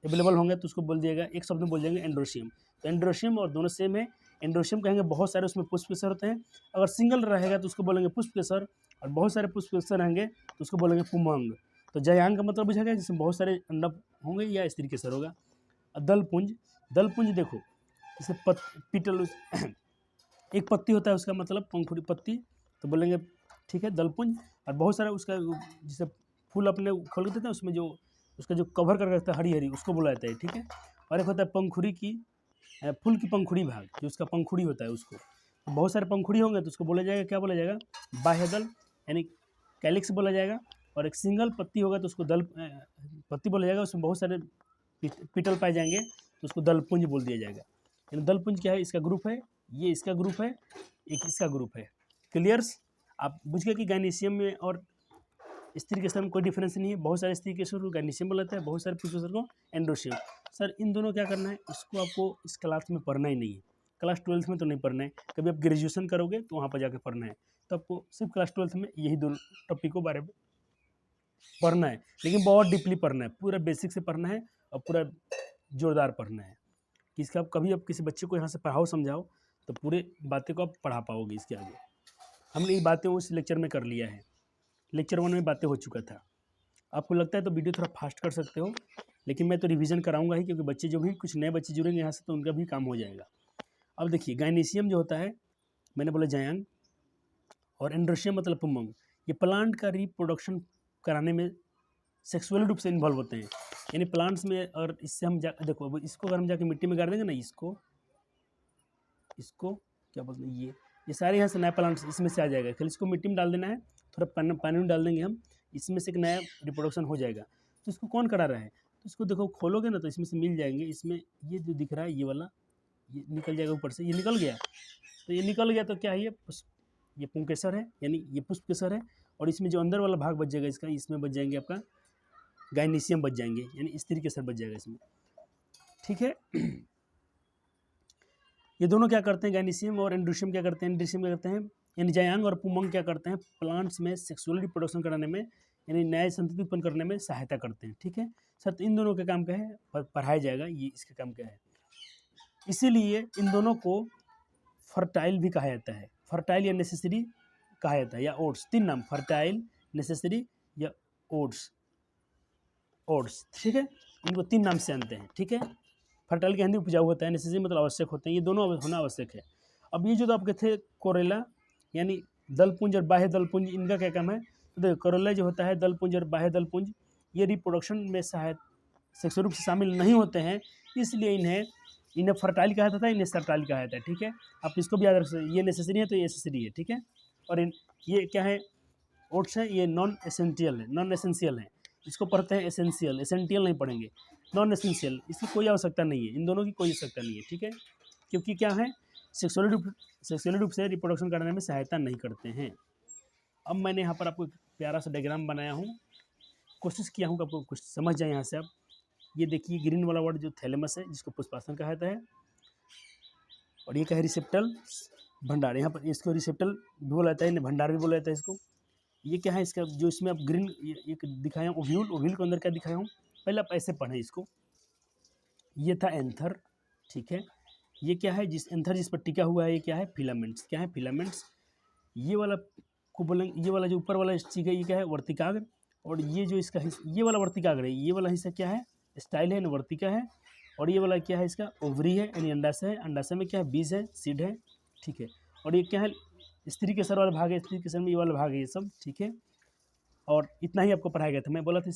अवेलेबल होंगे, तो उसको बोल दिएगा, एक शब्द में बोल देंगे एंड्रोशियम। तो एंड्रोशियम और दोनों सेम है। एंड्रोशियम कहेंगे बहुत सारे उसमें पुष्प केसर होते हैं। अगर सिंगल रहेगा तो उसको बोलेंगे पुष्प केसर, और बहुत सारे पुष्प केसर रहेंगे तो उसको बोलेंगे पुमंग। तो जयांग का मतलब बुझा गया, जिसमें बहुत सारे अंडप होंगे या स्त्री केसर होगा। दलपुंज देखो, जैसे पीटल एक पत्ती होता है, उसका मतलब पंखुड़ी पत्ती, तो बोलेंगे ठीक है दलपुंज। और बहुत सारा उसका जैसे फूल अपने खोल देते हैं, उसमें जो उसका जो कवर कर रखता है हरी हरी, उसको बोला जाता है। ठीक है, और एक होता है पंखुड़ी की, फूल की पंखुड़ी भाग, जो उसका पंखुड़ी होता है उसको। तो बहुत सारे पंखुड़ी होंगे तो उसको बोला जाएगा, क्या बोला जाएगा? बाह्यदल, यानी कैलिक्स बोला जाएगा। और एक सिंगल पत्ती होगा तो उसको दल पत्ती बोला जाएगा, उसमें बहुत सारे पिटल पाए जाएंगे तो उसको दलपुंज बोल दिया जाएगा। यानी दलपुंज क्या है? इसका ग्रुप है, ये इसका ग्रुप है, एक इसका ग्रुप है। क्लियर्स? आप बुझ गए कि गैनीशियम में और स्त्री केसर में कोई डिफरेंस नहीं है। बहुत सारे स्त्री केसर को गैनीशियम बोलते हैं, बहुत सारे पुरुष केसर को एंड्रोशियम। सर इन दोनों क्या करना है? इसको आपको इस क्लास में पढ़ना ही नहीं है, क्लास 12th में तो नहीं पढ़ना है। कभी आप ग्रेजुएशन करोगे तो वहाँ पर जाकर पढ़ना है, तो आपको सिर्फ क्लास 12th में यही दो टॉपिक को बारे में पढ़ना है। लेकिन बहुत डीपली पढ़ना है, पूरा बेसिक से पढ़ना है, और पूरा जोरदार पढ़ना है कि इसका कभी आप किसी बच्चे को यहाँ से पढ़ाओ समझाओ तो पूरे बातें को आप पढ़ा पाओगे इसके आगे। हमने ये बातें उस लेक्चर में कर लिया है, लेक्चर 1 में बातें हो चुका था। आपको लगता है तो वीडियो थोड़ा फास्ट कर सकते हो, लेकिन मैं तो रिवीजन कराऊंगा ही, क्योंकि बच्चे जो भी कुछ नए बच्चे जुड़ेंगे यहाँ से तो उनका भी काम हो जाएगा। अब देखिए गाइनीशियम जो होता है, मैंने बोला जयांग, और एंड्रोशियम मतलब पुमंग, ये प्लांट का रिप्रोडक्शन कराने में सेक्सुअल रूप से इन्वॉल्व होते हैं। यानी प्लांट्स में, और इससे हम देखो अब इसको अगर हम जाके मिट्टी में गाड़ देंगे ना, इसको क्या बोलते हैं, ये सारे यहाँ से नया प्लांट्स इसमें से आ जाएगा। खाली इसको मिट्टी में डाल देना है, थोड़ा पानी में डाल देंगे हम, इसमें से एक नया रिप्रोडक्शन हो जाएगा। तो इसको कौन करा रहा है? तो इसको देखो खोलोगे ना तो इसमें से मिल जाएंगे। इसमें ये जो दिख रहा है ये वाला, ये निकल जाएगा ऊपर से, ये निकल गया। तो ये निकल गया तो क्या है? ये पुंकेसर है, यानी ये पुष्प केसर है। और इसमें जो अंदर वाला भाग बच जाएगा इसका, इसमें बच जाएंगे आपका गाइनीशियम बच जाएंगे, यानी स्त्री केसर बच जाएगा इसमें, ठीक है। ये दोनों क्या करते हैं, गाइनीशियम और एंड्रोशियम क्या करते हैं, एंड्रोशियम क्या करते हैं यानी जायांग और पुमंग क्या करते हैं, प्लांट्स में सेक्सुअल रिप्रोडक्शन कराने में यानी नए संतति उत्पन्न करने में सहायता करते हैं, ठीक है सर। तो इन दोनों का काम क्या है, पढ़ाया जाएगा ये इसका काम क्या है। इसीलिए इन दोनों को फर्टाइल भी कहा जाता है, फर्टाइल या नेसेसरी कहा जाता है, या ओट्स, 3 नाम, फर्टाइल, नेसेसरी या ओट्स, ओट्स, ठीक है। इनको 3 नाम से जानते हैं, ठीक है। फर्टाइल के हिंदी उपजाऊ होता है, नेसेसरी मतलब आवश्यक होते हैं, ये दोनों होना आवश्यक है। अब ये जो तो आपके थे कोरेला यानी दलपुंज और बाह्य दलपुंज, इनका क्या काम है, तो देखो कोरेला जो होता है दलपुंज और बाह्य दलपुंज ये रिप्रोडक्शन में सेक्सुअल रूप से शामिल नहीं होते हैं, इसलिए इन्हें फर्टाइल कहा जाता है, इन्हें सर्टाइल कहा जाता है, ठीक है। आप इसको भी याद रख सकते, ये नेसेसरी है तो ये एसेसरी है, ठीक है। और ये क्या है, ओट्स है, ये नॉन एसेंशियल है, नॉन एसेंशियल है, इसको पढ़ते हैं एसेंशियल, एसेंशियल नहीं पढ़ेंगे, नॉन एसेंशियल, इसकी कोई आवश्यकता नहीं है, इन दोनों की कोई आवश्यकता नहीं है, ठीक है, क्योंकि क्या है सेक्सुअल रूप से रिप्रोडक्शन करने में सहायता नहीं करते हैं। अब मैंने यहाँ पर आपको एक प्यारा सा डायग्राम बनाया हूँ, कोशिश किया हूँ कि आपको कुछ समझ जाए यहाँ से। आप ये देखिए ग्रीन वाला वर्ड जो थैलेमस है, जिसको पुष्पासन कहा जाता है, और ये क्या है, रिसेप्टल भंडार, यहाँ पर इसको रिसेप्टल भी बोला जाता है, भंडार भी बोला जाता है इसको। ये क्या है इसका, जो इसमें आप ग्रीन एक दिखाया हूँ ओव्यूल, ओव्यूल के अंदर क्या दिखाया हूँ, पहले आप ऐसे पढ़ें इसको, ये था एंथर, ठीक है। ये क्या है, जिस एंथर जिस पर टिका हुआ है, ये क्या है, फिलामेंट्स, क्या है, फिलामेंट्स। ये वाला को बोलेंगे, ये वाला जो ऊपर वाला चीज़ है ये क्या है, वर्तिकाग्र, और ये जो इसका ये वाला वर्तिकाग्र है, ये वाला हिस्सा क्या है, स्टाइल है, वर्तिका है, और ये वाला क्या है इसका, ओवरी है यानी अंडाशय है, अंडाशय में क्या है, बीज है, सीड है, ठीक है। और ये क्या है, स्त्री केसर वाला भाग है, स्त्री केसर में ये वाला भाग है, ये सब, ठीक है। और इतना ही आपको पढ़ाया गया था, मैं बोला था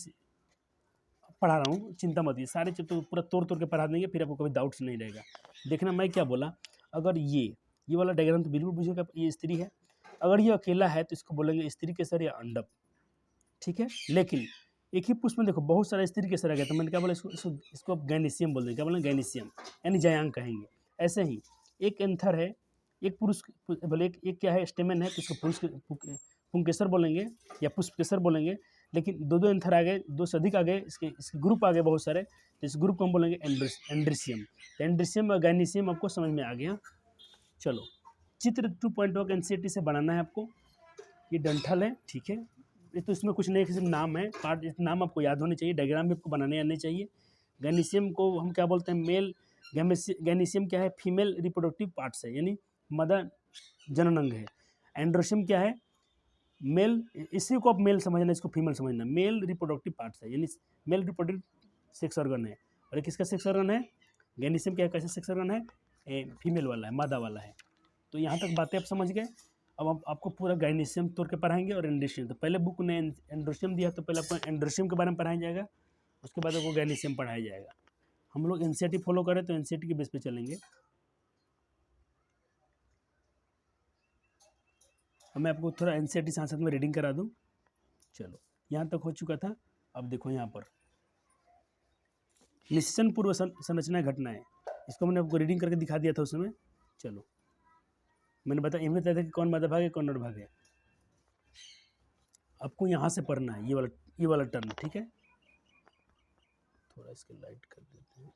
पढ़ा रहा हूँ, चिंता मत, ये सारे चैप्टर पूरा तोड़ के पढ़ा देंगे, फिर आपको कभी डाउट्स नहीं रहेगा। देखना मैं क्या बोला, अगर ये वाला डायग्राम तो बिल्कुल बुझेगा, ये स्त्री है, अगर ये अकेला है तो इसको बोलेंगे स्त्री केसर या अंडप, ठीक है। लेकिन एक ही पुष्प में देखो बहुत सारा स्त्री केसर आ गया, तो मैंने क्या बोला, इसको आप गैनीशियम बोल देंगे, क्या बोलेंगे, गैनीशियम यानी जायांग कहेंगे। ऐसे ही एक एंथर है, एक पुरुष बोले, एक क्या है, स्टेमन है, तो इसको पुरुष पुंकेसर बोलेंगे या पुष्पकेसर बोलेंगे। लेकिन 2 एंथर आ गए, 2 से अधिक आ गए, इसके ग्रुप आ गए बहुत सारे, तो इस ग्रुप को हम बोलेंगे एंड्रीशियम। तो एंड्रीशियम और गैनीशियम आपको समझ में आ गया। चलो चित्र 2.1 एनसीईआरटी से बनाना है आपको। ये डंठल है, ठीक है, ये तो इसमें कुछ नहीं, सिर्फ नाम है, पार्ट नाम आपको याद होने चाहिए, डायग्राम भी आपको बनाने आने चाहिए। गैनीशियम को हम क्या बोलते हैं, मेल, गैनीशियम क्या है, फीमेल रिप्रोडक्टिव पार्ट्स है, यानी मदर जनन अंग है। एंड्रोशियम क्या है, मेल, इसी को आप मेल समझना, इसको फीमेल समझना, मेल रिप्रोडक्टिव पार्ट्स है, यानी मेल रिप्रोडक्टिव सेक्स ऑर्गन है। और किसका सेक्स ऑर्गन है, गैनीशियम क्या है, कैसे सेक्स ऑर्गन है, फीमेल वाला है, मादा वाला है। तो यहाँ तक बातें आप समझ गए। अब आपको पूरा गैनीशियम तोड़ के पढ़ाएंगे और एंड्रोशियम। तो पहले बुक ने एंड्रोशियम दिया, तो पहले आपको एंड्रोशियम के बारे में पढ़ाया जाएगा, उसके बाद आपको गैनीशियम पढ़ाया जाएगा। हम लोग एनसीईआरटी फॉलो करें तो एनसीईआरटी के बेस पे चलेंगे। अब मैं आपको थोड़ा एनसीईआरटी साथ साथ में रीडिंग करा दूँ। चलो यहाँ तक हो चुका था। अब देखो यहाँ पर निश्चन पूर्व संरचना घटनाएं, इसको मैंने आपको रीडिंग करके दिखा दिया था उस समय। चलो मैंने बताया इनमें तय था कि कौन मादा भाग है कौन नर भाग है। आपको यहाँ से पढ़ना है, ये वाला टर्म, ठीक है। थोड़ा इसके लाइट कर देते हैं।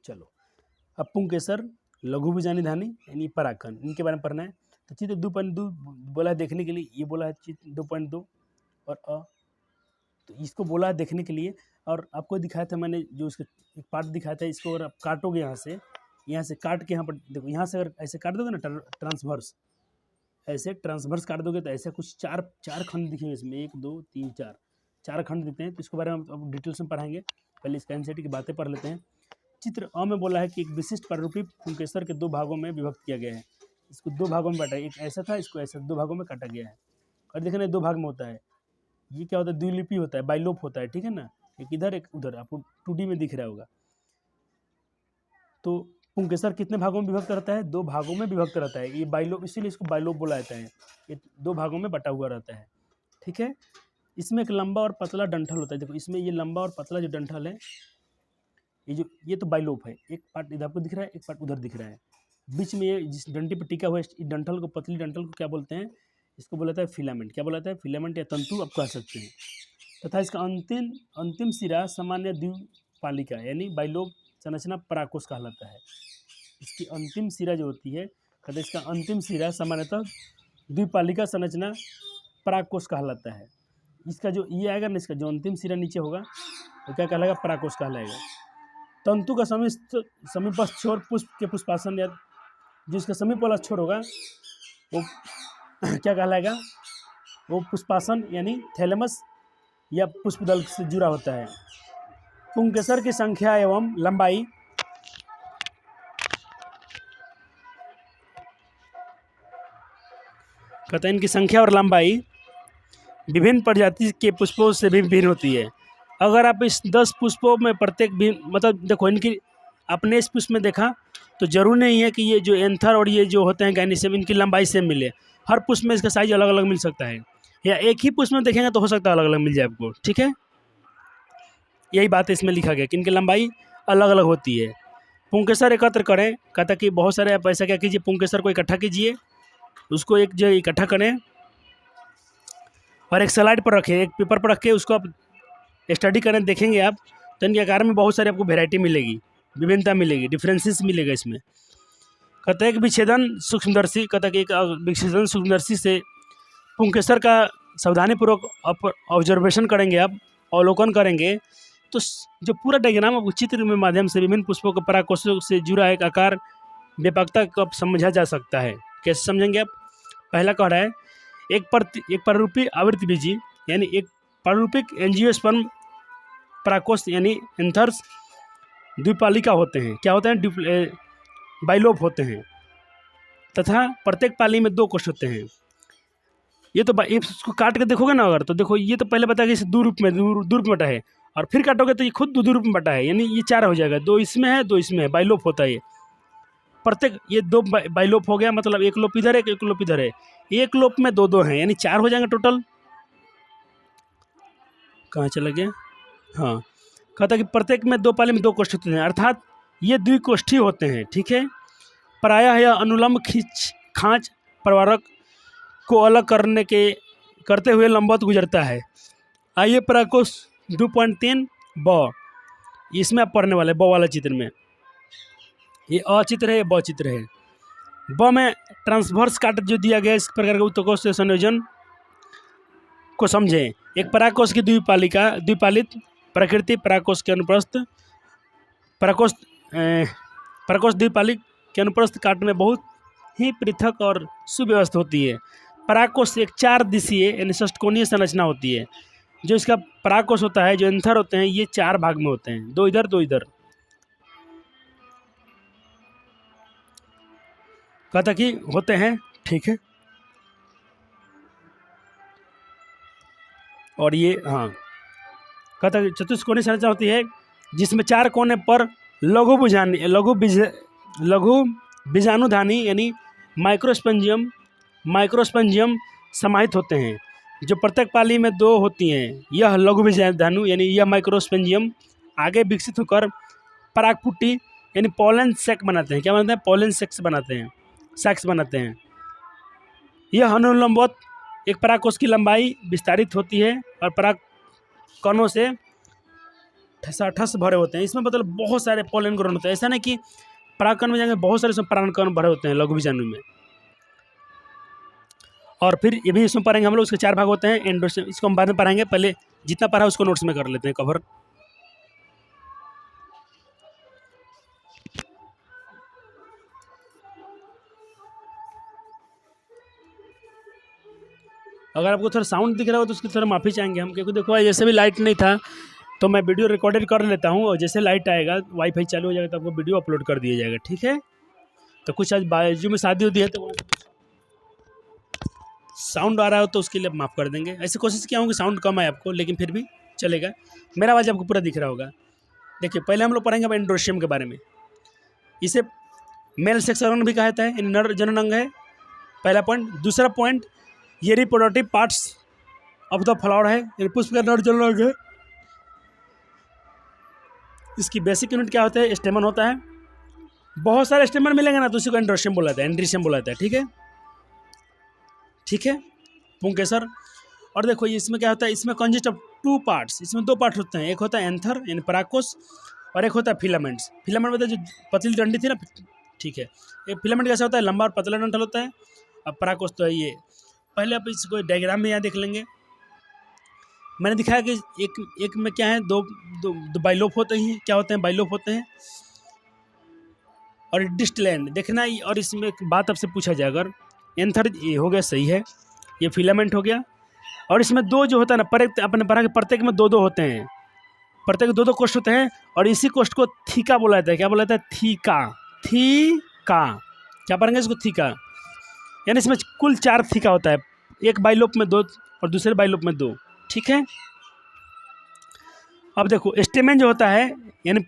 चलो अब पुंकेसर, लघु बीजानी धानी यानी परागकण, इनके बारे में पढ़ना है। तो चित्र 2.2 बोला है देखने के लिए, ये बोला है चित्र 2.2 और तो इसको बोला है देखने के लिए। और आपको दिखाया था मैंने, जो इसका एक पार्ट दिखाया था, इसको अगर आप काटोगे यहाँ से काट के यहाँ पर देखो, यहाँ से अगर ऐसे काट दोगे ना ट्रांसवर्स, ऐसे ट्रांसवर्स काट दोगे तो ऐसे कुछ चार खंड दिखेंगे इसमें, 1 2 3 4 खंड दिखते हैं। तो इसके बारे में अब डिटेल्स में पढ़ाएंगे। पहले इसका एनसीईआरटी की बातें पढ़ लेते हैं। चित्र अ में बोला है कि एक विशिष्ट प्रारूपी पुंकेसर के 2 भागों में विभक्त किया गया है। इसको 2 भागों में बांटा है, एक ऐसा था, इसको ऐसा 2 भागों में काटा गया है। और देखना 2 भाग में होता है। ये क्या होता है, द्विलिपि होता है, बाइलोप होता है, ठीक है ना, एक इधर एक उधर, आपको 2D में दिख रहा होगा। तो पुंकेसर कितने भागों में विभक्त रहता है, 2 भागों में विभक्त रहता है। ये बाइलोप, इसीलिए इसको बाइलोप बोला जाता है। ये 2 भागों में बटा हुआ रहता है, ठीक है। इसमें एक लंबा और पतला डंठल होता है। देखो इसमें ये लंबा और पतला जो डंठल है, ये तो बाइलोप है। एक पार्ट इधर आपको दिख रहा है, एक पार्ट उधर दिख रहा है। बीच में ये जिस डंटी पर टिका हुआ है, इस डंठल को, पतली डंठल को क्या बोलते हैं? इसको बोला जाता है फिलामेंट। क्या बोला जाता है? फिलामेंट या तंतु आप कह सकते हैं। तथा इसका अंतिम अंतिम सिरा सामान्य द्विपालिका यानी बाइलोब संरचना पराकोष कहलाता है। इसकी अंतिम सिरा जो होती है, कहते इसका अंतिम सिरा सामान्यतः द्विपालिका संरचना पराकोष कहलाता है। इसका जो ये आएगा ना, इसका जो अंतिम सिरा नीचे होगा तो क्या कहलाएगा? पराकोष कहलाएगा। तंतु का समीपस्थ छोर पुष्प के पुष्पासन या जो इसका समीप वाला छोर होगा वो क्या कहलाएगा? वो पुष्पासन यानी थैलेमस या पुष्पदल से जुड़ा होता है। पुंकेसर की संख्या एवं लंबाई कहते हैं इनकी संख्या और लंबाई विभिन्न प्रजाति के पुष्पों से भी भिन्न होती है। अगर आप इस 10 पुष्पों में प्रत्येक भी मतलब देखो इनकी आपने इस पुष्प में देखा तो जरूर नहीं है कि ये जो एंथर और ये जो होते हैं गाइनिसियम इनकी लंबाई सेम मिले। हर पुष्प में इसका साइज अलग अलग मिल सकता है, या एक ही पुष्प में देखेंगे तो हो सकता है अलग अलग मिल जाए आपको। ठीक है, यही बात इसमें लिखा गया कि इनकी लंबाई अलग अलग होती है। पुंकेसर एकत्र करें, कहता कि बहुत सारे आप ऐसा क्या कीजिए, पुंकेसर को इकट्ठा कीजिए, उसको एक जगह इकट्ठा करें और एक स्लाइड पर रखें, एक पेपर पर रख के उसको आप स्टडी करें, देखेंगे आप तो इनके आकार में बहुत सारी आपको वेराइटी मिलेगी, विभिन्नता मिलेगी, डिफरेंसेस मिलेगा इसमें। कहते हैं कि विच्छेदन सूक्ष्मदर्शी, कहता है कि एक विच्छेदन सूक्ष्मदर्शी से पुंकेसर का सावधानीपूर्वक ऑब्जर्वेशन करेंगे, आप अवलोकन करेंगे तो जो पूरा डायग्राम आपको चित्र के माध्यम से विभिन्न पुष्पों के पराकोषों से जुड़ा एक आकार व्यापकता को आप समझा जा सकता है। कैसे समझेंगे आप? पहला कह रहा है एक पररूपी आवृत्त बीजी यानी एक पररूपिक एंजियोस्पर्म पराकोष यानी एंथर्स द्विपालिका होते हैं। क्या होते हैं? बाइलोप होते हैं तथा प्रत्येक पाली में 2 कोष होते हैं। ये तो इसको काट के देखोगे ना अगर तो देखो ये तो पहले बताया कि इसे दो रूप में बटा है, और फिर काटोगे तो ये खुद दो रूप में बटा है, यानी ये 4 हो जाएगा, 2 इसमें है 2 इसमें है, बाइलोप होता है ये। प्रत्येक ये 2 बाइलोप हो गया, मतलब एक लोप इधर है एक लोप इधर है, एक लोप में 2 हैं यानी 4 हो जाएंगे टोटल। कहाँ चला गया? हाँ, कहता कि प्रत्येक में 2 पाली में 2 कोष्ठ होते हैं, अर्थात ये द्विकोष्ठी होते हैं। ठीक है, प्रायः यह अनुलंब खांच प्रवारक को अलग करते हुए लंबवत गुजरता है। आइए पराकोष 2.3 ब, इसमें आप पढ़ने वाले ब वाला चित्र में, ये अ चित्र है, ये ब चित्र है। ब में ट्रांसवर्स काट जो दिया गया इस प्रकार के उत्तकोष से संयोजन को समझें। एक पराकोष की द्विपालित प्रकृति पराकोष के अनुप्रस्थ पराकोष द्विपालिक के अनुप्रस्थ काट में बहुत ही पृथक और सुव्यवस्थित होती है। पराकोष एक 4 दिशीय यानी षष्ठकोणीय संरचना होती है। जो इसका पराकोष होता है, जो एंथर होते हैं, ये 4 भाग में होते हैं, 2 इधर 2 इधर। कहता कि होते हैं। ठीक है, और ये हाँ कहता कि चतुष्कोणीय संरचना होती है जिसमें 4 कोने पर लघु बीजाणुधानी यानी माइक्रोस्पंजियम समाहित होते हैं, जो प्रत्येक पाली में 2 होती हैं। यह लघु बीजाणु यानी यह माइक्रोस्पंजियम आगे विकसित होकर परागपुटी यानी पॉलन सैक बनाते हैं। क्या बनाते हैं? पॉलन सैक्स बनाते हैं। यह अनुलंबवत एक परागकोष की लंबाई विस्तारित होती है और पराग कणों से ठसाठस भरे होते हैं। इसमें मतलब बहुत सारे पॉलन ग्रहण होते हैं, ऐसा नहीं कि परागकण में जाएंगे बहुत सारे इसमें परागकण भरे होते हैं लघु बीजाणु में। और फिर ये भी इसमें पढ़ेंगे हम लोग, उसके 4 भाग होते हैं। एंडोस्पर्म इसको हम बाद में पढ़ेंगे, पहले जितना पढ़ा उसको नोट्स में कर लेते हैं कवर। अगर आपको थोड़ा साउंड दिख रहा हो तो उसकी थोड़ा माफ़ी चाहेंगे हम, क्योंकि देखो जैसे भी लाइट नहीं था तो मैं वीडियो रिकॉर्डेड कर लेता हूँ, और जैसे लाइट आएगा वाईफाई चालू हो जाएगा तो आपको वीडियो अपलोड कर दिया जाएगा। ठीक है, तो कुछ आज बाजू में शादी होती है तो साउंड आ रहा हो तो उसके लिए माफ़ कर देंगे। ऐसे कोशिश किया हूँ कि साउंड कम आए आपको, लेकिन फिर भी चलेगा, मेरा आवाज़ आपको पूरा दिख रहा होगा। देखिए पहले हम लोग पढ़ेंगे अब एंड्रोशियम के बारे में। इसे मेल सेक्स ऑर्गन भी कहता है, नर जनन अंग है, पहला पॉइंट। दूसरा पॉइंट, ये reproductive parts of the flower है, पुष्प का नर जनन अंग है। इसकी बेसिक यूनिट क्या होता है? स्टेमन होता है, बहुत सारे स्टेमन मिलेंगे ना तो उसी को एंड्रोशियम बोला जाता है, एंड्रीशियम बोला जाता है। ठीक है, ठीक है पुंकेसर। और देखो इसमें क्या होता है, इसमें कंजिस्ट ऑफ 2 पार्ट्स, इसमें 2 पार्ट होते हैं, एक होता है एंथर यानी पराकोस और एक होता है फिलामेंट्स। फिलामेंट मतलब जो पतली डंडी थी ना, ठीक है, एक फिलामेंट कैसा होता है, लंबा और पतला डंठल होता है। अब पराकोस तो है ये। पहले आप इसको डायग्राम में यहाँ देख लेंगे, मैंने दिखाया कि एक में क्या है, दो बाइलोप होते हैं, क्या होते हैं, बाइलोप होते हैं। और डिस्टलैंड देखना। और इसमें एक बात आपसे पूछा जाए, अगर एंथर ये हो गया, सही है, ये फिलामेंट हो गया। और इसमें 2 जो होता है ना, अपने पढ़ा के प्रत्येक में 2 होते हैं, प्रत्येक 2 कोष्ठ होते हैं। और इसी कोष्ठ को थीका बोला जाता है। क्या बोला जाता है, थीका, थीका। क्या पढ़ेंगे इसको, थीका। यानी इसमें कुल 4 थीका होता है, एक बाइलोप में 2 और दूसरे बाइलोप में 2। ठीक है, अब देखो स्टेमेन जो होता है यानी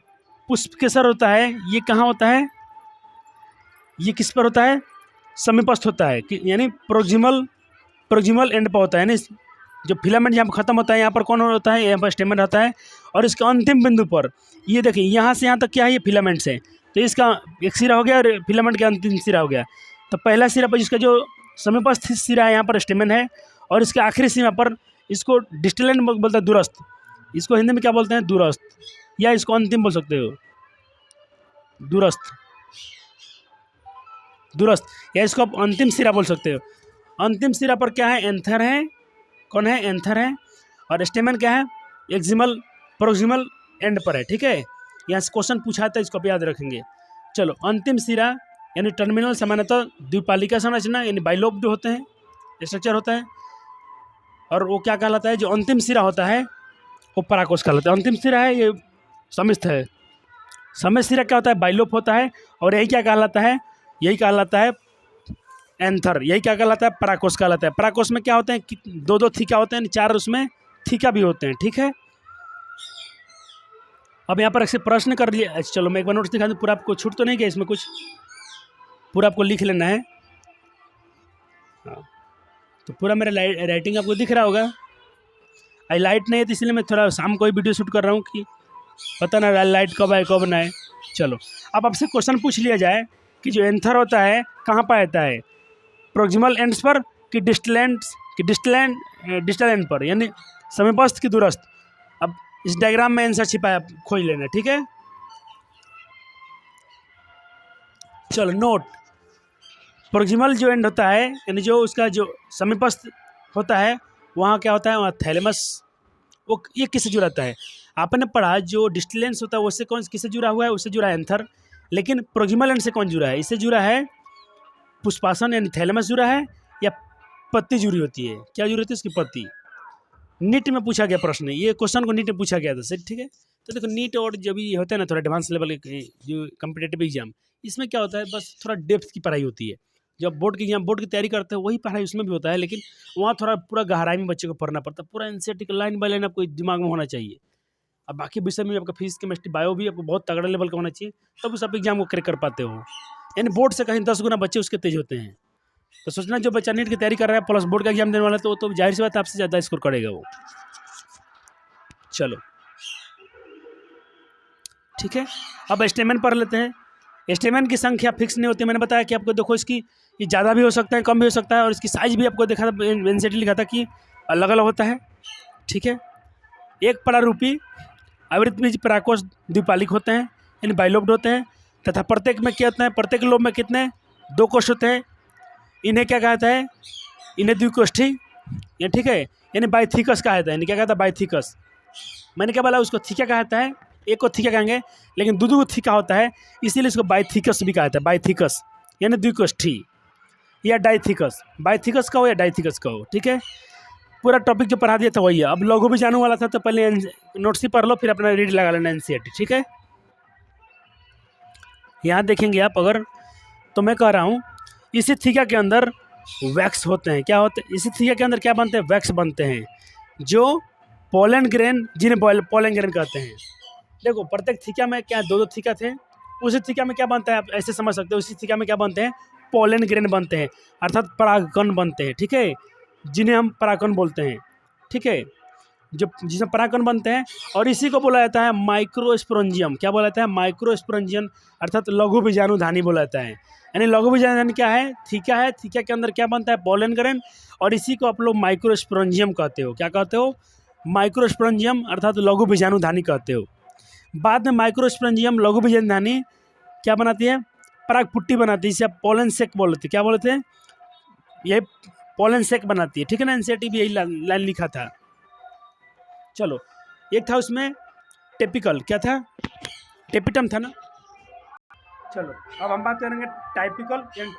पुष्पकेसर होता है, ये कहाँ होता है, ये किस पर होता है, समीपस्थ होता है, यानी प्रोक्सिमल एंड पर होता है। यानी जो फिलामेंट यहाँ पर खत्म होता है, यहाँ पर कौन होता है, यहाँ पर स्टेमेन होता है। और इसके अंतिम बिंदु पर ये देखिए, यहाँ से यहाँ तक क्या है, ये फिलामेंट्स है। तो इसका एक सिरा हो गया और फिलामेंट का अंतिम सिरा हो गया। तो पहला सिरा पर जिसका जो समीपस्थ सिरा है, यहाँ पर स्टेमेन है। और इसके आखिरी सीमा पर इसको डिस्टलेंट बोलता है, दूरस्थ। इसको हिंदी में क्या बोलते हैं, दूरस्थ, या इसको अंतिम बोल सकते हो, दूरस्थ, दूरस्थ, या इसको आप अंतिम सिरा बोल सकते हो। अंतिम सिरा पर क्या है, एंथर है, कौन है, एंथर है। और स्टेमन क्या है, एक्सिमल प्रोक्सिमल एंड पर है। ठीक है, यहाँ से क्वेश्चन पूछा था, इसको आप याद रखेंगे। चलो, अंतिम सिरा यानी टर्मिनल सामान्यतः द्विपालिका संरचना यानी बाइलोब्ड होते हैं, स्ट्रक्चर होता है। और वो क्या कहलाता है, जो अंतिम सिरा होता है वो पराकोस कहलाता है। अंतिम सिरा है ये समिस्थ है। समय सिरा क्या होता है, बाइलोप होता है। और यही क्या कहलाता है, यही कहलाता है एंथर, यही क्या कहलाता है, पराकोस कहलाता है। पराकोस में क्या होते हैं, 2 थीका होते हैं, 4 उसमें थीका भी होते हैं। ठीक है, अब यहाँ पर ऐसे प्रश्न कर लिए। चलो मैं एक बार नोट्स दिखा दूँ, पूरा आपको छूट तो नहीं गया इसमें कुछ, पूरा आपको लिख लेना है। हाँ, तो पूरा मेरा राइटिंग आपको दिख रहा होगा। आई लाइट नहीं है तो इसलिए मैं थोड़ा शाम को ही वीडियो शूट कर रहा हूँ कि पता ना लाइट कब आए कब ना आए। चलो, अब आपसे क्वेश्चन पूछ लिया जाए कि जो एंथर होता है कहाँ पर आता है, प्रोक्सिमल एंड्स पर कि डिस्टल एंड पर, यानी समीपस्थ की दूरस्थ। अब इस डायग्राम में आंसर छिपा है, आप खोज लेना। ठीक है, चलो नोट, प्रोक्सिमल जो एंड होता है यानी जो उसका जो समीपस्थ होता है, वहाँ क्या होता है, वहाँ थैलेमस, वो ये किससे जुड़ा रहता है। आपने पढ़ा जो डिस्टेंस होता है उससे कौन किससे जुड़ा हुआ है, उससे जुड़ा है एंथर। लेकिन प्रोक्सिमल एंड से कौन जुड़ा है, इससे जुड़ा है पुष्पासन यानी थैलेमस जुड़ा है, या पत्ती जुड़ी होती है, क्या जुड़ी होती है, इसकी पत्ती। नीट में पूछा गया प्रश्न, ये क्वेश्चन को नीट में पूछा गया था सर। ठीक है, तो देखो नीट और जब ये होता है ना थोड़ा एडवांस लेवल के जो कम्पिटेटिव एग्जाम, इसमें क्या होता है, बस थोड़ा डेप्थ की पढ़ाई होती है। जब बोर्ड की एग्जाम, बोर्ड की तैयारी करते हैं वही पढ़ाई उसमें भी होता है, लेकिन वहाँ थोड़ा पूरा गहराई में बच्चे को पढ़ना पड़ता है। पूरा एनसीईआरटी का लाइन बाय लाइन आपको दिमाग में होना चाहिए। अब बाकी विषय में आपका फिजिक्स, केमिस्ट्री, बायो भी आपको बहुत तगड़ा लेवल का होना चाहिए, तब उस आप एग्जाम को क्रैक कर पाते हो। यानी बोर्ड से कहीं 10 गुना बच्चे उसके तेज होते हैं। तो सोचना, जो बच्चा नीट की तैयारी कर रहा है प्लस बोर्ड का एग्जाम देने वाला है, तो जाहिर सी बात आपसे ज़्यादा स्कोर करेगा वो। चलो ठीक है, अब स्टेमेन पढ़ लेते हैं। स्टेमेन की संख्या फिक्स नहीं होती। मैंने बताया कि आपको देखो इसकी ये ज़्यादा भी हो सकता है, कम भी हो सकता है। और इसकी साइज़ भी आपको देखा था, एनसीईआरटी लिखा था कि अलग अलग होता है। ठीक है, एक प्रारूपी आवृत्तबीज पराकोष द्विपालिक होते हैं यानी बाइलोब्ड होते हैं, तथा प्रत्येक में क्या होते हैं, प्रत्येक लोब में कितने, 2 कोष होते हैं। इन्हें क्या कहता है, इन्हें द्विकोष्ठी, ये ठीक है, यानी बाइथिकस कहता है। यानी क्या कहता है, बाइथिकस। मैंने क्या बोला, उसको थीका कहता है, एक को थीका कहेंगे, लेकिन दो थीका होता है, इसीलिए इसको बाइथिकस भी कहता है। बाइथिकस यानी द्विकोष्ठी या डाइथिकस, बाइथिकस का हो या डाइथिकस का हो। ठीक है, पूरा टॉपिक जो पढ़ा दिया था वही है। अब लघु भी जानने वाला था, तो पहले नोट्स ही पढ़ लो, फिर अपना रीड लगा लेना एनसीईआरटी। ठीक है, यहाँ देखेंगे आप अगर, तो मैं कह रहा हूँ इसी थीका के अंदर वैक्स होते हैं। क्या होते हैं इसी थीका के अंदर, क्या बनते हैं, वैक्स बनते हैं, जो पोलन ग्रेन, जिन्हें पोलन ग्रेन कहते हैं। देखो प्रत्येक थीका में क्या 2 थीका थे, उसी थीका में क्या बनता है, आप ऐसे समझ सकते हो, उसी थीका में क्या बनते हैं, पोलन ग्रेन बनते हैं, अर्थात परागकण बनते हैं। ठीक है, जिन्हें हम परागकण बोलते हैं। ठीक है, जो जिसमें परागकण बनते हैं, और इसी को बोला जाता है माइक्रोस्पोरेंजियम। क्या बोला जाता है? माइक्रोस्पोरेंजियम, अर्थात लघु बीजाणुधानी बोला जाता है। यानी लघु बीजाणुधानी क्या है? थीका है। थीका के अंदर क्या बनता है? पोलन ग्रेन, और इसी को आप लोग माइक्रोस्पोरेंजियम कहते हो। क्या कहते हो? माइक्रोस्पोरेंजियम, अर्थात लघु बीजाणुधानी कहते हो। बाद में माइक्रोस्पोरेंजियम लघु बीजाणुधानी क्या बनाती है? परागपुट्टी बनाती है, जिसे आप पोलन सेक बोलते हैं। क्या बोलते हैं? ये पोलन सेक बनाती है, ठीक है ना। एनसीईआरटी भी यही लाइन लिखा था। चलो, एक था उसमें टिपिकल, क्या था? टेपिटम था ना। चलो, अब हम बात करेंगे टाइपिकल यानी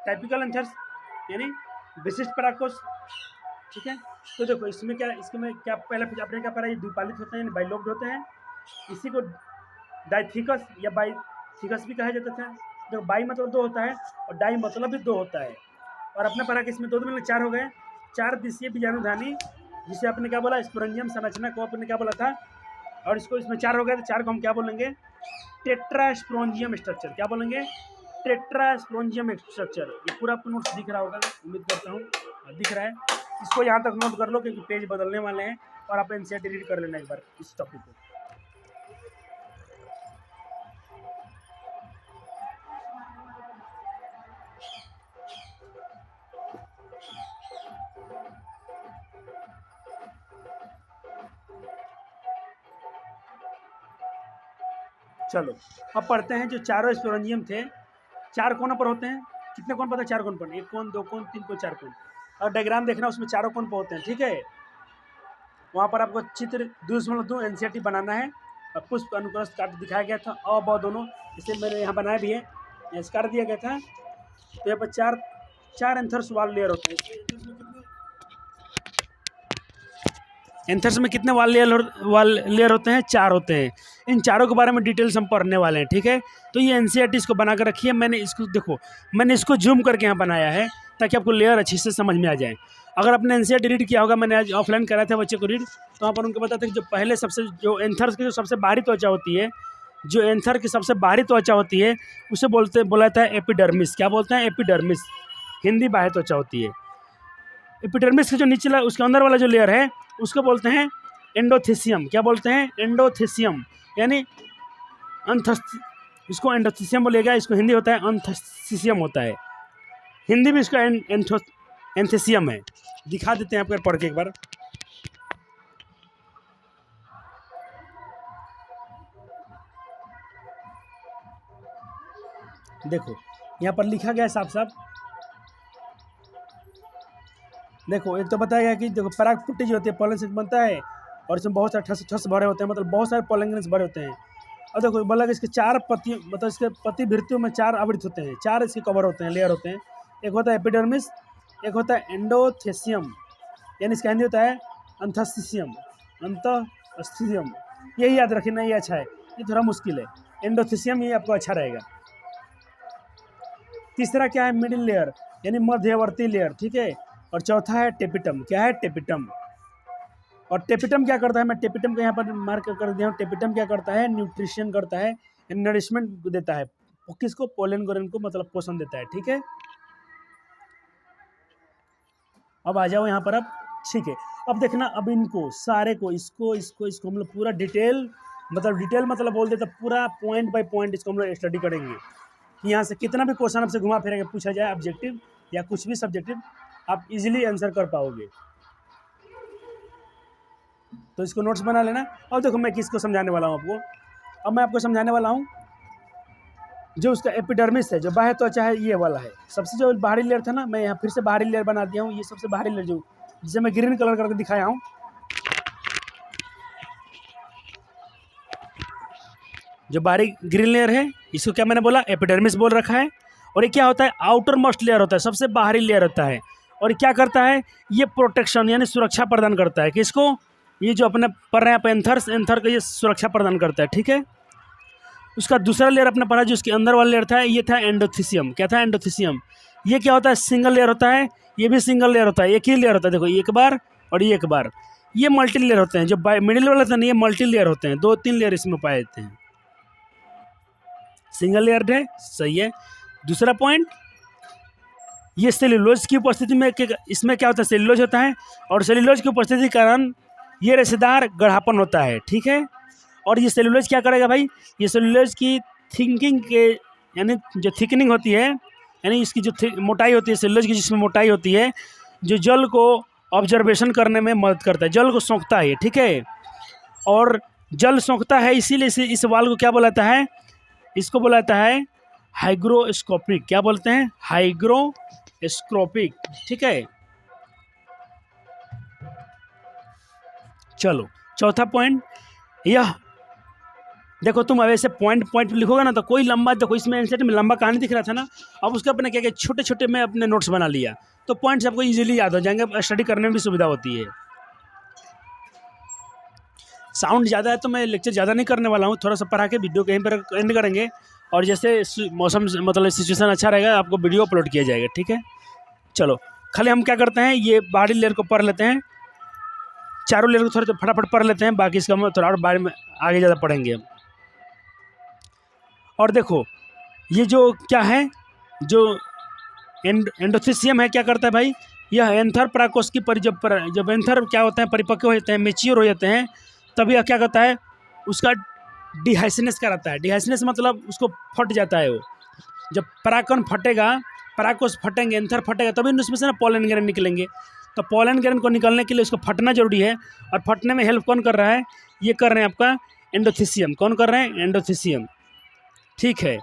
टाइपिकल एंथर्स यानी विशिष्ट परागकोश, ठीक है। तो देखो इसमें क्या पहले आपने क्या पढ़ा? ये द्विपालित होते हैं, बाइलोब्ड होते हैं। इसी को डाइथिकस या बाइथिकस भी कहा जाता था। देखो, बाई मतलब 2 होता है और डाई मतलब भी 2 होता है। और अपने पढ़ा कि इसमें 2 मिलकर 4 हो गए। 4 दिशीय बीजाणुधानी, जिसे आपने क्या बोला? स्पोरेंजियम संरचना को आपने क्या बोला था? और इसको इसमें 4 हो गए, तो 4 को हम क्या बोलेंगे? टेट्रास्पोरेंजियम स्ट्रक्चर। क्या बोलेंगे? टेट्रास्पोरेंजियम स्ट्रक्चर। ये पूरा आपको नोट्स दिख रहा होगा, उम्मीद करता हूँ दिख रहा है। इसको यहाँ तक नोट कर लो, क्योंकि पेज बदलने वाले हैं, और आप एनसीईआरटी रीड कर लेना एक बार इस टॉपिक को। चलो, अब पढ़ते हैं। जो चारों स्पोरेंजियम थे, 4 कोनों पर होते हैं। कितने कोण पता है? 4 कोण पर। 1 कोण, 2 कोण, 3 कोण, 4 कोण। और डायग्राम देखना, उसमें चारों कोण पर होते हैं, ठीक है। वहाँ पर आपको चित्र 2.2 एनसीईआरटी बनाना है। और पुष्प अनुक्रस्ट काट दिखाया गया था, अ ब दोनों, इसे मैंने यहाँ बनाया भी है, यहाँ काट दिया गया था। तो यहाँ पर 4 एंथर्स वाल लेयर होते हैं। एंथर्स में कितने वाल लेयर होते हैं? 4 होते हैं। इन चारों के बारे में डिटेल्स हम पढ़ने वाले हैं, ठीक है। तो ये एनसीईआरटी इसको बना कर रखिए। मैंने इसको जूम करके यहाँ बनाया है, ताकि आपको लेयर अच्छे से समझ में आ जाए। अगर आपने एनसीईआरटी रीड किया होगा, मैंने आज ऑफलाइन कराया था बच्चे को रीड, तो वहाँ पर उनको बताते हैं कि जो एंथर्स की जो सबसे बाहरी त्वचा होती है, जो एंथर की सबसे बाहरी त्वचा होती है, उसे बोला जाता है एपिडर्मिस। क्या बोलते हैं? एपिडर्मिस। हिंदी बाह्य त्वचा होती है। एपिडर्मिस के जो नीचे उसके अंदर वाला जो लेयर है, उसको बोलते हैं एंडोथेसियम। क्या बोलते हैं? एंडोथेसियम, यानी इसको एंडोथेसियम बोलेगा। इसको हिंदी होता है एंथोसियम होता है। हिंदी में इसका एंथेसियम है। दिखा देते हैं आपको पढ़ के एक बार। देखो, यहाँ पर लिखा गया है साफ साफ। देखो, एक तो बताया गया कि देखो परागपुट्टी जो होती है पोलन से बनता है, और इसमें बहुत सारे ठस भरे होते हैं, मतलब बहुत सारे पोलन ग्रेन्स भरे होते हैं। और देखो बोला कि इसके 4 पत्ती, मतलब इसके पत्ती भित्तियों में 4 आवृत होते हैं, 4 इसके कवर होते हैं, लेयर होते हैं। एक होता है एपिडर्मिस, एक होता है एंडोथेसियम, यानी इसका हिंदी होता है अंथोसियम। यही याद रखना, ये अच्छा है, ये थोड़ा मुश्किल है। एंडोथेसियम, ये आपको अच्छा रहेगा। तीसरा क्या है? मिडिल लेयर, यानी मध्यवर्ती लेयर, ठीक है। और चौथा है टेपिटम। क्या है? टेपिटम। और टेपिटम क्या करता है? मैं टेपिटम को यहाँ पर मार्क कर दिया हूँ। टेपिटम क्या करता है? न्यूट्रिशन करता है, नरिशमेंट देता है। किसको? पोलन ग्रेन को, मतलब पोषण देता है, ठीक है। अब आ जाओ यहाँ पर। अब ठीक है, अब देखना, अब इनको सारे को, इसको हम लोग पूरा डिटेल मतलब बोल देता, पूरा पॉइंट बाय पॉइंट इसको हम लोग स्टडी करेंगे। यहाँ से कितना भी क्वेश्चन आपसे घुमा फिरा के पूछा जाए, ऑब्जेक्टिव या कुछ भी सब्जेक्टिव, आप इजीली आंसर कर पाओगे। तो इसको नोट्स बना लेना। और देखो, मैं किसको समझाने वाला हूँ आपको। अब मैं आपको समझाने वाला हूँ जो उसका एपिडर्मिस है, जो बाह्य त्वचा है, ये वाला है। सबसे जो बाहरी लेयर था ना, मैं यहाँ फिर से बाहरी लेयर बना दिया हूँ। ये सबसे बाहरी लेयर जिसे मैं ग्रीन कलर करके दिखाया हूँ। जो बाहरी ग्रीन लेयर है, इसको क्या मैंने बोला? एपिडर्मिस बोल रखा है। और ये क्या होता है? आउटर मोस्ट लेयर होता है, सबसे बाहरी लेयर होता है। और ये क्या करता है? ये प्रोटेक्शन यानी सुरक्षा प्रदान करता है। किसको? ये जो अपने पढ़ रहे हैं एंथर को ये सुरक्षा प्रदान करता है, ठीक है। उसका दूसरा लेयर अपने पढ़ा, जो उसके अंदर वाला लेयर था, ये था एंडोथेसियम। क्या था? एंडोथेसियम। ये क्या होता है? सिंगल लेयर होता है। ये भी सिंगल लेयर होता है, एक ही लेयर होता है। देखो, एक बार और ये एक बार, ये मल्टी लेयर होते हैं। जो मिडिल वाले थे ना, ये मल्टी लेयर होते हैं, 2-3 लेयर इसमें पाए जाते हैं। सिंगल लेयर है, सही है। दूसरा पॉइंट, ये सेल्यूलोज की उपस्थिति में इसमें क्या होता है? सेल्यूलोज होता है, और सेल्यूलोज की उपस्थिति के कारण ये रेशेदार गढ़ापन होता है, ठीक है। और ये सेलुलोज क्या करेगा भाई, ये सेलुलोज की थिंकिंग के यानी जो थिकनिंग होती है, यानी इसकी जो मोटाई होती है सेलुलोज की, जिसमें मोटाई होती है, जो जल को ऑब्जर्वेशन करने में मदद करता है, जल को सोखता है, ठीक है। और जल सोखता है, इसीलिए इस वाल को क्या बोलाता है, इसको बोलाता है हाइग्रोस्कोपिक। क्या बोलते हैं, हाइग्रोस्कोपिक, ठीक है। चलो चौथा पॉइंट, यह देखो तुम अब ऐसे पॉइंट पॉइंट लिखोगे ना तो कोई लंबा, देखो इसमें एनसीईआरटी में लंबा कहानी दिख रहा था ना, अब उसके अपने क्या क्या छोटे छोटे मैं अपने नोट्स बना लिया, तो पॉइंट्स आपको इजीली याद हो जाएंगे, स्टडी करने में भी सुविधा होती है। साउंड ज़्यादा है तो मैं लेक्चर ज़्यादा नहीं करने वाला हूँ, थोड़ा सा पढ़ा के वीडियो कहीं पर एंड करेंगे, और जैसे मौसम मतलब सिचुएशन अच्छा रहेगा आपको वीडियो अपलोड किया जाएगा, ठीक है। चलो खाली हम क्या करते हैं, ये बाहरी लेयर को पढ़ लेते हैं, चारों लेयर को थोड़ा फटाफट पढ़ लेते हैं, बाकी इसका हम थोड़ा और बारे में आगे ज़्यादा पढ़ेंगे हम। और देखो ये जो क्या है, जो एंडोथीसियम है, क्या करता है भाई, यह एंथर पराकोष की जब एंथर क्या होते हैं, परिपक्व हो जाते हैं, मेच्योर हो जाते हैं, तब यह क्या करता है, उसका डिहाइसिनेस कराता है। डिहाइसिनेस मतलब उसको फट जाता है, वो जब परागकण फटेगा, पराकोष फटेंगे, एंथर फटेगा, तभी उसमें से ना पॉलन ग्रेन निकलेंगे। तो पॉलन ग्रेन को निकलने के लिए उसको फटना जरूरी है, और फटने में हेल्प कौन कर रहा है, ये कर रहे हैं आपका एंडोथीसियम। कौन कर रहे हैं, एंडोथीसियम, ठीक है।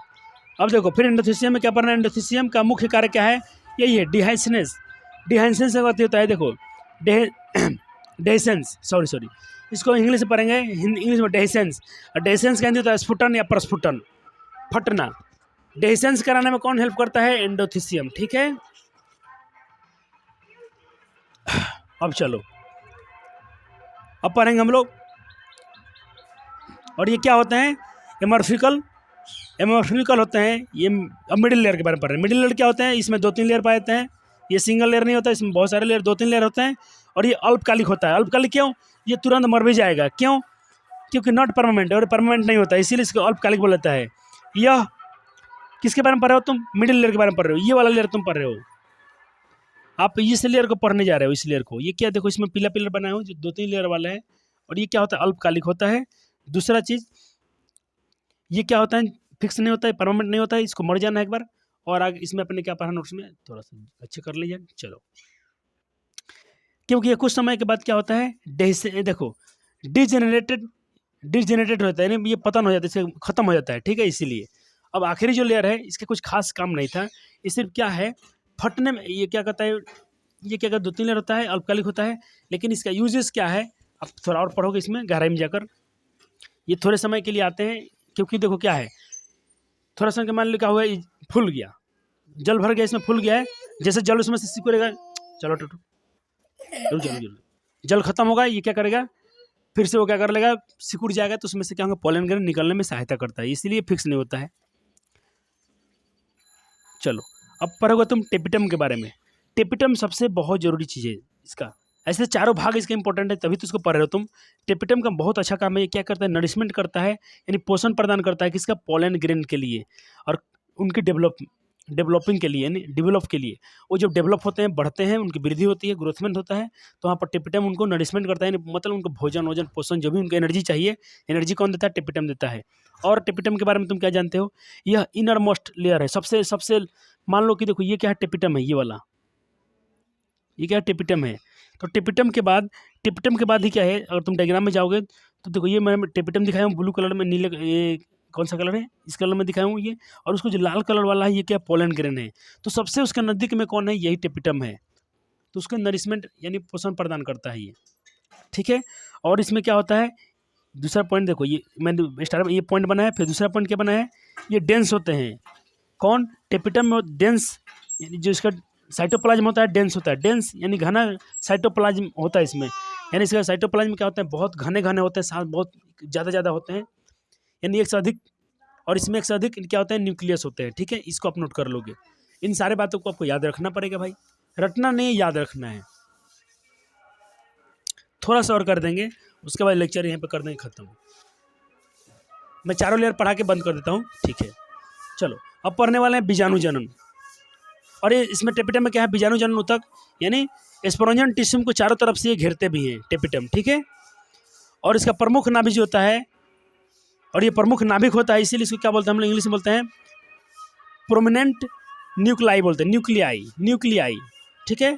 अब देखो फिर एंडोथीसियम में क्या पढ़ना है, एंडोथीसियम का मुख्य कार्य क्या है, यही है डिहाइसिनेस। डिहाइसिनेस का होता है, देखो डेसेंस, सॉरी इसको इंग्लिश में पढ़ेंगे, इंग्लिश में डेसेंस। और डेसेंस कहते होता है स्फुटन या प्रस्फुटन, फटना। डेसेंस कराने में कौन हेल्प करता है, एंडोथीसियम, ठीक है। अब चलो अब पढ़ेंगे हम लोग, और ये क्या होते हैं, एमॉर्फिकल होते हैं ये। अब मिडिल लेयर के बारे में पढ़ रहे हैं। मिडिल लेयर क्या होते हैं, इसमें 2-3 लेयर पाए जाते हैं, ये सिंगल लेयर नहीं होता, इसमें बहुत सारे लेयर, 2-3 लेयर होते हैं। और ये अल्पकालिक होता है। अल्पकालिक क्यों, ये तुरंत मर भी जाएगा, क्यों, क्योंकि नॉट परमानेंट, और परमानेंट नहीं होता, इसीलिए इसको अल्पकालिक बोला जाता है। यह किसके बारे में पढ़ रहे हो तुम, मिडिल लेयर के बारे में पढ़ रहे हो, ये वाला लेयर तुम पढ़ रहे हो, आप इस लेयर को पढ़ने जा रहे हो, इस लेयर को। ये क्या देखो इसमें पीला पीला बनाया हो, जो 2-3 लेयर वाला है, और ये क्या होता है, अल्पकालिक होता है। दूसरा चीज़, ये क्या होता है, फिक्स नहीं होता है, परमानेंट नहीं होता है, इसको मर जाना है एक बार। और आगे इसमें अपने क्या पढ़ा नोट्स में थोड़ा सा अच्छे कर लीजिए। चलो क्योंकि ये कुछ समय के बाद क्या होता है, देखो डिजेनरेटेड होता है, यानी ये पतन हो जाता है, इससे खत्म हो जाता है, ठीक है। इसीलिए अब आखिरी जो लेयर है इसके कुछ खास काम नहीं था, ये सिर्फ क्या है, फटने में। ये क्या कहता है, ये क्या कहता है, 2-3 लेयर होता है, अल्पकालिक होता है, लेकिन इसका यूजेस क्या है, आप थोड़ा और पढ़ोगे इसमें गहराई में जाकर। ये थोड़े समय के लिए आते हैं, क्योंकि देखो क्या है, थोड़ा सा मान लो क्या हुआ, फूल गया, जल भर गया, इसमें फूल गया है, जैसे जल उसमें से सिकुड़ेगा, चलो जल खत्म होगा, ये क्या करेगा, फिर से वो क्या कर लेगा, सिकुड़ जाएगा, तो उसमें से क्या होगा, पॉलन ग्रेन निकलने में सहायता करता है, इसीलिए फिक्स नहीं होता है। चलो अब पढ़ोगे तुम टेपिटम के बारे में। टेपिटम सबसे बहुत जरूरी चीज़ है इसका, ऐसे चारों भाग इसके इंपॉर्टेंट है, तभी तो इसको पढ़ रहे हो तुम। टेपिटम का बहुत अच्छा काम है, ये क्या करता है, नरिशमेंट करता है, यानी पोषण प्रदान करता है किसका, पॉलन ग्रेन के लिए, और उनकी डेवलपिंग के लिए, यानी डेवलप के लिए। वो जब डेवलप होते हैं, बढ़ते हैं, उनकी वृद्धि होती है, ग्रोथमेंट होता है, तो वहाँ पर टेपिटम उनको नरिशमेंट करता है, मतलब उनको भोजन पोषण, जो भी उनको एनर्जी चाहिए, एनर्जी कौन देता है, टेपिटम देता है। और टेपिटम के बारे में तुम क्या जानते हो, यह इनर मोस्ट लेयर है, सबसे मान लो कि देखो ये क्या है, टेपिटम है, ये वाला, ये क्या है, टेपिटम है। तो टेपिटम के बाद ही क्या है, अगर तुम डायग्राम में जाओगे तो देखो ये मैं टेपिटम दिखाया हूँ ब्लू कलर में, नीले, ये कौन सा कलर है, इस कलर में दिखाया हूँ ये, और उसको जो लाल कलर वाला है ये क्या, पॉलन ग्रेन है। तो सबसे उसके नज़दीक में कौन है, यही टेपिटम है, तो उसका नरिशमेंट यानी पोषण प्रदान करता है ये, ठीक है। और इसमें क्या होता है, दूसरा पॉइंट देखो, ये मैंने स्टार्ट में ये पॉइंट बना है, फिर दूसरा पॉइंट क्या बना है, ये डेंस होते हैं, कौन, टेपिटम में डेंस, यानी जो इसका साइटोप्लाज्म होता है डेंस होता है, डेंस यानी घना साइटोप्लाज्म होता है इसमें, यानी इसका साइटोप्लाज्म क्या होता है, बहुत घने होते हैं, साथ बहुत ज़्यादा होते हैं, यानी एक से अधिक, और इसमें एक से अधिक क्या होते हैं, न्यूक्लियस होते हैं, ठीक है। इसको आप नोट कर लोगे, इन सारे बातों को आपको याद रखना पड़ेगा भाई, रटना नहीं, याद रखना है। थोड़ा सा और कर देंगे, उसके बाद लेक्चर यहाँ पे कर देंगे खत्म। मैं चारों लेयर पढ़ा के बंद कर देता हूँ, ठीक है। चलो अब पढ़ने वाले हैं बीजाणु जनन, और ये इसमें टेपिटम में क्या है, बीजाणु जनन ऊतक, यानी स्पोरेंजियम टिश्यू को चारों तरफ से ये घेरते भी हैं टेपिटम, ठीक है। और इसका प्रमुख नाभिक जो होता है, और ये प्रमुख नाभिक होता है, इसीलिए इसको क्या बोलते हैं हम लोग इंग्लिश में बोलते हैं प्रोमिनेंट न्यूक्लाई बोलते हैं, न्यूक्लियाई, ठीक है।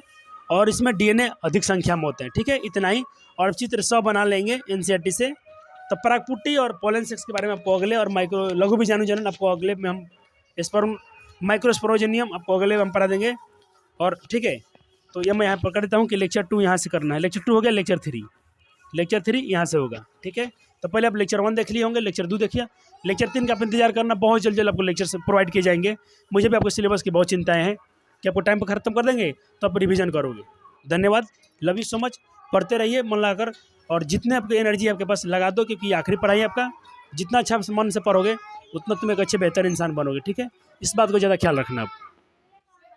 और इसमें डीएनए अधिक संख्या में होते हैं, ठीक है। इतना ही, और चित्र 100 बना लेंगे एनसीईआरटी से। तो परागपुटी और पोलन सेक्स के बारे में आपको अगले, और माइक्रो लघु बीजाणु जनन आपको अगले में हम स्पर्म माइक्रोस्पोरोजेनियम आपको अगले में हम पढ़ा देंगे। और ठीक है, तो ये मैं यहाँ पर कर देता हूँ कि लेक्चर 2 यहाँ से करना है। लेक्चर 2 हो गया, लेक्चर 3 यहाँ से होगा, ठीक है। तो पहले आप लेक्चर 1 देख लिए होंगे, लेक्चर 2 देखिए, लेक्चर 3 का आप इंतजार करना, बहुत जल्द आपको लेक्चर से प्रोवाइड किए जाएंगे। मुझे भी आपको सिलेबस की बहुत चिंताएं हैं कि आपको टाइम पर खत्म कर देंगे तो आप रिवीजन करोगे। धन्यवाद, लव यू सो मच। पढ़ते रहिए मन लगाकर, और जितने आपकी एनर्जी आपके पास लगा दो, क्योंकि आखिरी पढ़ाई आपका, जितना अच्छा मन से पढ़ोगे उतना तुम एक अच्छे बेहतर इंसान बनोगे, ठीक है। इस बात को ज़्यादा ख्याल रखना आप।